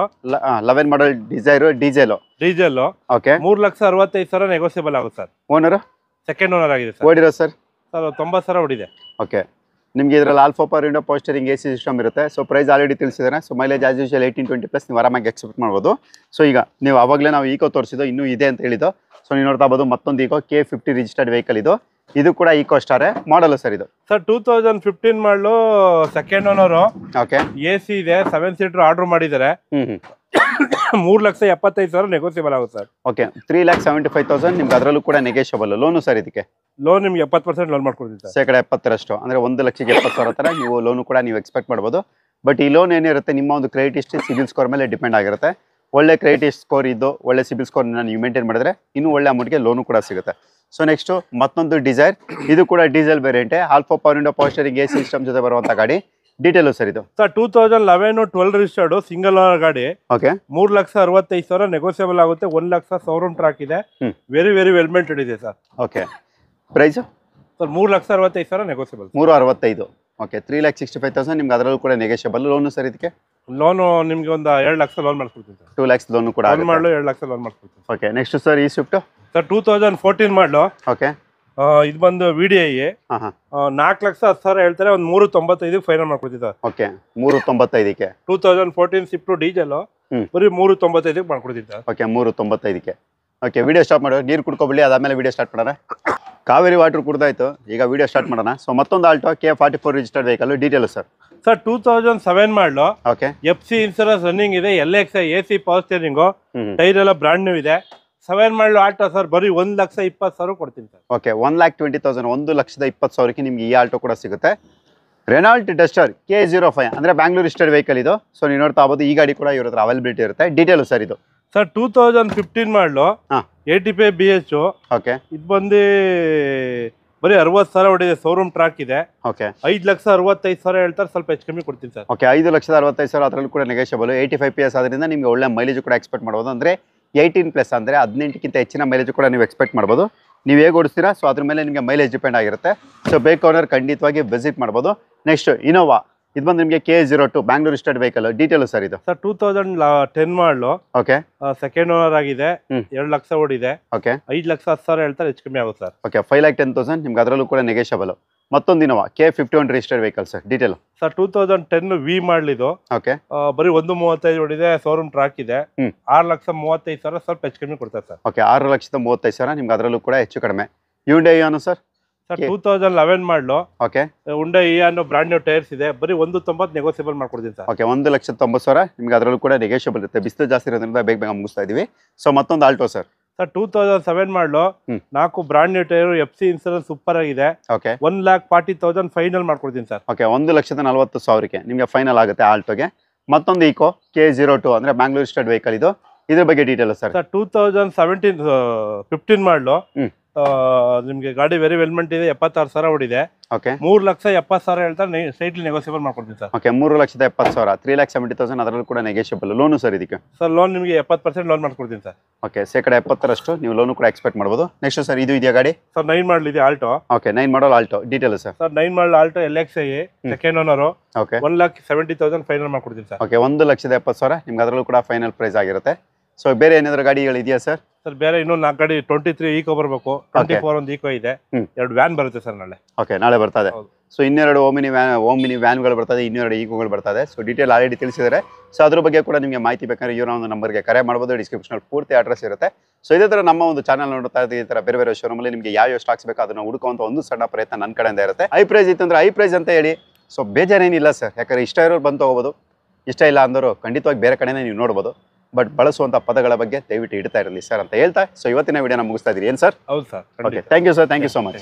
Speaker 2: 11 ಮಾಡಲ್ ಡೀಸೆಲ್ ಓಕೆ
Speaker 1: 3,65,000 ನೆಗೋಸಿಯಬಲ್ ಆಗುತ್ತೆ ಸರ್.
Speaker 2: ಓನರು
Speaker 1: ಸೆಕೆಂಡ್ ಓನರ್ ಆಗಿದೆ ಸರ್.
Speaker 2: ಓಡಿರೋ ಸರ್
Speaker 1: 90,000 ಓಡಿದೆ.
Speaker 2: ಓಕೆ ನಿಮಗೆ ಇದರಲ್ಲಿ alpha power window, power steering, AC system ಇರುತ್ತೆ. ಸೊ ಪ್ರೈಸ್ ಆಲ್ರೆಡಿ ತಿಳಿಸಿದ್ದಾರೆ. ಸೊ ಮೈಲೇಜ್ ಆಸ್ ಯೂಶುವಲ್ 18-20+ ನೀವು ಆರಾಮಾಗಿ ಎಕ್ಸ್ಪೆಕ್ಟ್ ಮಾಡ್ಬೋದು. ಸೊ ಈಗ ನೀವು ಆವಾಗಲೇ ನಾವು ಈಕೋ ತೋರಿಸಿದ್ದು ಇನ್ನೂ ಇದೆ ಅಂತ ಹೇಳಿದ್ದು. ಸೊ ನೀವು ನೋಡ್ತಾ ಇರ್ಬೋದು ಮತ್ತೊಂದು ಈಕೋ K50 ರಿಜಿಸ್ಟರ್ಡ್ ವೆಹಿಕಲ್ ಇದು ಕೂಡ ಈಕೋ ಸ್ಟಾರೇ ಮಾಡಲು ಸರ್. ಇದು
Speaker 1: ಸರ್ 2015 ಮಾಡಲು ಸೆಕೆಂಡ್ ಓನರು.
Speaker 2: ಓಕೆ
Speaker 1: AC ಇದೆ, 7 ಸೀಟರ್ ಆರ್ಡರ್ ಮಾಡಿದ್ದಾರೆ. 3,75,000 ನೆಗೋಸಿಯಬಲ್ ಆಗುತ್ತೆ ಸರ್.
Speaker 2: ಓಕೆ 3,75,000 ನಿಮ್ಗೆ ಅದರಲ್ಲೂ ಕೂಡ ನೆಗೋಷಿಯಬಲ್. ಲೋನು ಸರ್ ಇದಕ್ಕೆ
Speaker 1: ಲೋನ್ ನಿಮ್ಗೆ 70% ಲೋನ್ ಮಾಡ್ಕೊಡ್ತೀವಿ ಸರ್.
Speaker 2: 70% ಅಂದರೆ 1,70,000 ಥರ ನೀವು ಲೋನು ಕೂಡ ನೀವು ಎಕ್ಸ್ಪೆಕ್ಟ್ ಮಾಡ್ಬೋದು. ಬಟ್ ಈ ಲೋನ್ ಏನಿರುತ್ತೆ ನಿಮ್ಮ ಒಂದು ಕ್ರೆಡಿಟ್ ಹಿಸ್ಟ್ರಿ, ಸಿಬಿಲ್ ಸ್ಕೋರ್ ಮೇಲೆ ಡಿಪೆಂಡ್ ಆಗಿರುತ್ತೆ. ಒಳ್ಳೆ ಕ್ರೆಡಿಟ್ ಸ್ಕೋರ್ ಇದ್ದು ಒಳ್ಳೆ ಸಿಬಿಲ್ ಸ್ಕೋರ್ನ ನೀವು ಮೇಂಟೈನ್ ಮಾಡಿದ್ರೆ ಇನ್ನೂ ಒಳ್ಳೆ ಅಮೌಂಟ್ಗೆ ಲೋನು ಕೂಡ ಸಿಗುತ್ತೆ. ಸೊ ನೆಕ್ಸ್ಟು ಮತ್ತೊಂದು ಡಿಸೈರ್. ಇದು ಕೂಡ ಡೀಸೆಲ್ ವೇರಿಯಂಟೇ. Alpha power window, power steering, AC system ಜೊತೆ ಬರುವಂಥ ಗಾಡಿ. ಡೀಟೇಲು ಸರ್ ಇದು
Speaker 1: ಸರ್ 2011-12 ರಿಜಿಸ್ಟರ್ಡ್ ಸಿಂಗಲ್ ಓನರ್ ಗಾಡಿ.
Speaker 2: ಓಕೆ
Speaker 1: 3,65,000 ನೆಗೋಸಿಯಬಲ್ ಆಗುತ್ತೆ. 1 ಲಕ್ಷ ಶೋರೂಮ್ ಟ್ರಾಕ್ ಇದೆ. ವೆರಿ ವೆಲ್ ಮೇಂಟೈನ್ ಇದೆ sir.
Speaker 2: Okay price
Speaker 1: sir 3,65,000 negotiable.
Speaker 2: 365. Okay 3,65,000 ನಿಮ್ಗೆ ಅದರಲ್ಲೂ ಕೂಡ ನೆಗೋಷಿಯಬಲ್. ಲೋನು ಸರ್ ಇದಕ್ಕೆ
Speaker 1: ಲೋನು ನಿಮ್ಗೆ ಒಂದು 2 ಲಕ್ಷ ಲೋನ್ ಮಾಡ್ಕೊಡ್ತೀನಿ ಸರ್.
Speaker 2: 2 lakhs ಲೋನು ಕೂಡ
Speaker 1: ಮಾಡಲು 2 ಲಕ್ಷ ಲೋನ್ ಮಾಡ್ಕೊಡ್ತೀನಿ.
Speaker 2: ಓಕೆ ನೆಕ್ಸ್ಟ್ ಸರ್ ಈ ಸ್ವಿಫ್ಟ್
Speaker 1: ಸರ್ 2014 ಮಾಡಲು.
Speaker 2: ಓಕೆ
Speaker 1: ಇದು ಬಂದು VDI 4,10,000 ಹೇಳ್ತಾರೆ. ಒಂದು 3,95 ಫೈನಲ್ ಮಾಡ್ಕೊಡ್ತೀವಿ ಸರ್.
Speaker 2: ಓಕೆ 3,95ಕ್ಕೆ
Speaker 1: 2014 ಸ್ವಿಫ್ಟ್ ಡೀಸೆಲ್ ಬರೀ 3,95 ಮಾಡ್ಕೊಡ್ತೀನಿ ಸರ್.
Speaker 2: ಓಕೆ 3,95ಕ್ಕೆ. ಓಕೆ ವಿಡಿಯೋ ಸ್ಟಾಪ್ ಮಾಡೋಣ. ನೀರು ಕುಡ್ಕೊಬಿಡಿ, ಅದಾದಮೇಲೆ ವಿಡಿಯೋ ಸ್ಟಾರ್ಟ್ ಮಾಡೋಣ. ಕಾವೇರಿ ವಾಟರ್ ಕುಡ್ದಾಯ್ತು, ಈಗ ವಿಡಿಯೋ ಸ್ಟಾರ್ಟ್ ಮಾಡೋಣ. ಸೊ ಮತ್ತೊಂದು Alto K44 registered vehicle. Detail sir
Speaker 1: 2007 ಮಾಡಲು.
Speaker 2: ಓಕೆ
Speaker 1: FC ಇನ್ಸೂರೆನ್ಸ್ ರನ್ನಿಂಗ್ ಇದೆ. LXI AC power steering, tyre ಎಲ್ಲ ಬ್ರಾಂಡ್ ನ್ಯೂ ಇದೆ. 7 ಮಾಡಲು ಆಲ್ಟೋ ಸರ್ ಬರೀ 1,20,000 ಕೊಡ್ತೀನಿ ಸರ್.
Speaker 2: ಓಕೆ 1,20,000 1,20,000ಕ್ಕೆ ನಿಮ್ಗೆ ಈ ಆಲ್ಟೋ ಕೂಡ ಸಿಗುತ್ತೆ. ರೆನಾಲ್ಟ್ ಡಸ್ಟರ್ K05 ಅಂದರೆ ಬ್ಯಾಂಗ್ಳೂರ್ ರಿಜಿಸ್ಟರ್ಡ್ ವೆಹಿಕಲ್ ಇದು. ಸೊ ನೀವು ನೋಡ್ತಾ ಆಗ್ಬೋದು ಈ ಗಾಡಿ ಕೂಡ ಇವ್ರ ಹತ್ರ ಅವೈಲಬಿಲಿಟಿ ಇರುತ್ತೆ. ಡೀಟೇಲು ಸರ್ ಇದು
Speaker 1: ಸರ್ 2015 ಮಾಡಲು 85 BH.
Speaker 2: ಓಕೆ
Speaker 1: ಇದು ಬಂದು ಬರೀ 60,000 ಹೊಡಿದೆ. ಶೋರೂಮ್ ಟ್ರಾಕ್ ಇದೆ.
Speaker 2: ಓಕೆ
Speaker 1: 5,65,000 ಹೇಳ್ತಾರೆ. ಸ್ವಲ್ಪ ಹೆಚ್ಚು ಕಮ್ಮಿ ಕೊಡ್ತೀನಿ ಸರ್.
Speaker 2: ಓಕೆ 5,65,000 ಅದರಲ್ಲೂ ಕೂಡ ನೆಗೋಷಿಯಬಲ್. 85 PS ಆದ್ರಿಂದ ನಿಮಗೆ ಒಳ್ಳೆ ಮೈಲೇಜ್ ಕೂಡ ಎಕ್ಸ್ಪೆಕ್ಟ್ ಮಾಡ್ಬೋದು. ಅಂದರೆ 18+ ಅಂದರೆ 18ಕ್ಕಿಂತ ಹೆಚ್ಚಿನ ಮೈಲೇಜ್ ಕೂಡ ನೀವು ಎಕ್ಸ್ಪೆಕ್ಟ್ ಮಾಡ್ಬೋದು. ನೀವು ಹೇಗೆ ಓಡಿಸ್ತೀರಾ ಸೊ ಅದ್ರ ಮೇಲೆ ನಿಮಗೆ ಮೈಲೇಜ್ ಡಿಪೆಂಡ್ ಆಗಿರುತ್ತೆ. ಸೊ ಬೇಕು ಅನ್ನೋರು ಖಂಡಿತವಾಗಿ ವಿಸಿಟ್ ಮಾಡ್ಬೋದು. Next Innova. ಇದು ಬಂದು ನಿಮಗೆ K02 Bangalore registered vehicle. Detail sir ಇದು
Speaker 1: ಸರ್ 2010 ಮಾಡಲು.
Speaker 2: ಓಕೆ
Speaker 1: ಸೆಕೆಂಡ್ ಓನರ್ ಆಗಿದೆ. 2 ಲಕ್ಷ ಓಡಿದೆ.
Speaker 2: ಓಕೆ
Speaker 1: 5,10,000 ಹೇಳ್ತಾರೆ. ಹೆಚ್ಚು ಕಮ್ಮಿ ಆಗುತ್ತೆ ಸರ್.
Speaker 2: ಓಕೆ 5,10,000 ನಿಮ್ಗೆ ಅದರಲ್ಲೂ ಕೂಡ ನೆಗೋಷಿಯಬಲ್. ಮತ್ತೊಂದು Innova K51 registered vehicle sir. Detail
Speaker 1: sir 2010 V ಮಾಡಲಿದ್ದು.
Speaker 2: ಓಕೆ
Speaker 1: ಬರೀ 1,35 ಹೊಡಿದೆ. ಶೋರೂಮ್ ಟ್ರಾಕ್ ಇದೆ. 6,35,000 ಸ್ವಲ್ಪ ಹೆಚ್ಚು ಕಮ್ಮಿ ಕೊಡ್ತಾರೆ ಸರ್.
Speaker 2: ಓಕೆ 6,35,000 ನಿಮ್ಗೆ ಅದರಲ್ಲೂ ಕೂಡ ಹೆಚ್ಚು ಕಡಿಮೆ. Hyundai ಇಯಾನು sir
Speaker 1: 2011 model.
Speaker 2: Okay
Speaker 1: Hyundai Eon brand new tyres ಇದೆ. ಬರೀ 1,90 ನೆಗೋಸಿಯಬಲ್ ಮಾಡ್ಕೊಡ್ತೀನಿ ಸರ್.
Speaker 2: ಓಕೆ 1,90,000 ನಿಮ್ಗೆ ಅದರಲ್ಲೂ ಕೂಡ ನೆಗೋಷಿಯಬಲ್ ಇರುತ್ತೆ. ಬಿಸಿಲು ಜಾಸ್ತಿ ಇರೋದ್ರಿಂದ ಬೇಗ ಮುಗಿಸ್ತಾ ಇದೀವಿ. ಸೊ ಮತ್ತೊಂದು ಆಲ್ಟೋ ಸರ್
Speaker 1: 2007 ಮಾಡಲು. 4 brand new tyre. FC insurance super ಆಗಿದೆ.
Speaker 2: ಓಕೆ
Speaker 1: 1,40,000 ಫೈನಲ್ ಮಾಡ್ಕೊಡ್ತೀನಿ ಸರ್.
Speaker 2: ಓಕೆ 1,40,000ಕ್ಕೆ ನಿಮಗೆ ಫೈನಲ್ ಆಗುತ್ತೆ ಆಲ್ಟೋಗೆ. ಮತ್ತೊಂದು ಈಕೋ K02 ಅಂದರೆ ಬ್ಯಾಂಗ್ಳೂರ್ ರಿಜಿಸ್ಟರ್ಡ್ ವೆಹಿಕಲ್ ಇದು. ಇದ್ರ ಬಗ್ಗೆ ಡೀಟೇಲ್ ಸರ್
Speaker 1: 2015 ಮಾಡಲು. ನಿಮಗೆ ಗಾಡಿ ವೆರಿ ವೆಲ್ಮೆಂಟ್ ಇದೆ. 76,000 ಓಡಿದೆ.
Speaker 2: ಓಕೆ
Speaker 1: 3,70,000 ಹೇಳ್ತಾರೆ. ಸ್ಟ್ರೈಟ್ಲಿ ನೆಗೋಸಿಯಬಲ್ ಮಾಡ್ಕೊಡ್ತೀನಿ ಸರ್.
Speaker 2: ಓಕೆ 3,70,000 3,70,000 ಅದರಲ್ಲೂ ಕೂಡ ನೆಗೋಷಿಯಬಲ್. ಲೋನು ಸರ್ ಇದಕ್ಕೆ
Speaker 1: ಸರ್ ಲೋನ್ ನಿಮಗೆ 70% ಲೋನ್ ಮಾಡ್ಕೊಡ್ತೀನಿ ಸರ್.
Speaker 2: ಓಕೆ 70% ನೀವು ಲೋನು ಕೂಡ ಎಕ್ಸ್ಪೆಕ್ಟ್ ಮಾಡ್ಬೋದು. ನೆಕ್ಸ್ಟ್ ಸರ್ ಇದು ಇದೆಯಾ ಗಾಡಿ
Speaker 1: ಸರ್ 9 ಮಾಡಲ್ ಇದೆ Alto.
Speaker 2: Okay 9 model Alto. Detail sir
Speaker 1: 9 model Alto LXI second owner.
Speaker 2: Okay
Speaker 1: 1,70,000 final ಮಾಡ್ಕೊಡ್ತೀನಿ ಸರ್.
Speaker 2: ಓಕೆ 1,70,000 ನಿಮ್ಗೆ ಅದರಲ್ಲೂ ಕೂಡ ಫೈನಲ್ ಪ್ರೈಸ್ ಆಗಿರುತ್ತೆ. ಸೊ ಬೇರೆ ಏನಾದರೂ ಗಾಡಿಗಳು ಇದೆಯಾ ಸರ್
Speaker 1: ಸರ್ ಬೇರೆ ಇನ್ನೊಂದು 4 ಗಾಡಿ 23 ಈಕೋ ಬರಬೇಕು, 24 ಒಂದು ಈಕೋ ಇದೆ, 2 ವ್ಯಾನ್ ಬರುತ್ತೆ ಸರ್ ನಾಳೆ.
Speaker 2: ಓಕೆ, ನಾಳೆ ಬರ್ತದೆ. ಸೊ ಇನ್ನೆರಡು ಓಮಿನಿ ವ್ಯಾನ್ಗಳು ಬರ್ತದೆ, ಇನ್ನೆರಡು ಈಕೋಗಳು ಬರ್ತದೆ. ಸೊ ಡೀಟೇಲ್ ಆಲ್ರೆಡಿ ತಿಳಿಸಿದರೆ. ಸೊ ಅದ್ರ ಬಗ್ಗೆ ಕೂಡ ನಿಮಗೆ ಮಾಹಿತಿ ಬೇಕಾದ್ರೆ ಇವರ ಒಂದು ನಂಬರ್ಗೆ ಕರೆ ಮಾಡ್ಬೋದು. ಡಿಸ್ಕ್ರಿಪ್ಷನಲ್ಲಿ ಪೂರ್ತಿ ಅಡ್ರೆಸ್ ಇರುತ್ತೆ. ಸೊ ಇದೇ ಥರ ನಮ್ಮ ಒಂದು ಚಾನಲ್ ನೋಡ್ತಾ ಇದ್ದೀವಿ, ಈ ಥರ ಬೇರೆ ಬೇರೆ ಶೋರೂಮಲ್ಲಿ ನಿಮಗೆ ಯಾವ ಸ್ಟಾಕ್ಸ್ ಬೇಕು ಅದನ್ನು ಹುಡುಕುವಂಥ ಒಂದು ಸಣ್ಣ ಪ್ರಯತ್ನ ನನ್ನ ಕಡೆಯಿಂದ ಇರುತ್ತೆ. ಹೈ ಪ್ರೈಸ್ ಇತ್ತು ಅಂದರೆ ಹೈ ಪ್ರೈಸ್ ಅಂತ ಹೇಳಿ. ಸೊ ಬೇಜಾರೇನಿಲ್ಲ ಸರ್, ಯಾಕಂದರೆ ಇಷ್ಟ ಇರೋರು ಬಂದು ತೊಗೋಬೋದು, ಇಷ್ಟ ಇಲ್ಲ ಅಂದರು ಖಂಡಿತವಾಗಿ ಬೇರೆ ಕಡೆನೇ ನೀವು ನೋಡ್ಬೋದು. ಬಟ್ ಬಳಸುವಂಥ ಪದಗಳ ಬಗ್ಗೆ ದಯವಿಟ್ಟು ಇಡ್ತಾ ಇರಲಿ ಸರ್ ಅಂತ ಹೇಳ್ತಾ ಸೊ ಇವತ್ತಿನ ವಿಡಿಯೋನ ಮುಗಿಸ್ತಾ ಇದ್ದೀರಿ ಏನು ಸರ್?
Speaker 1: ಹೌದು sir.
Speaker 2: Okay, thank you sir, thank you so much.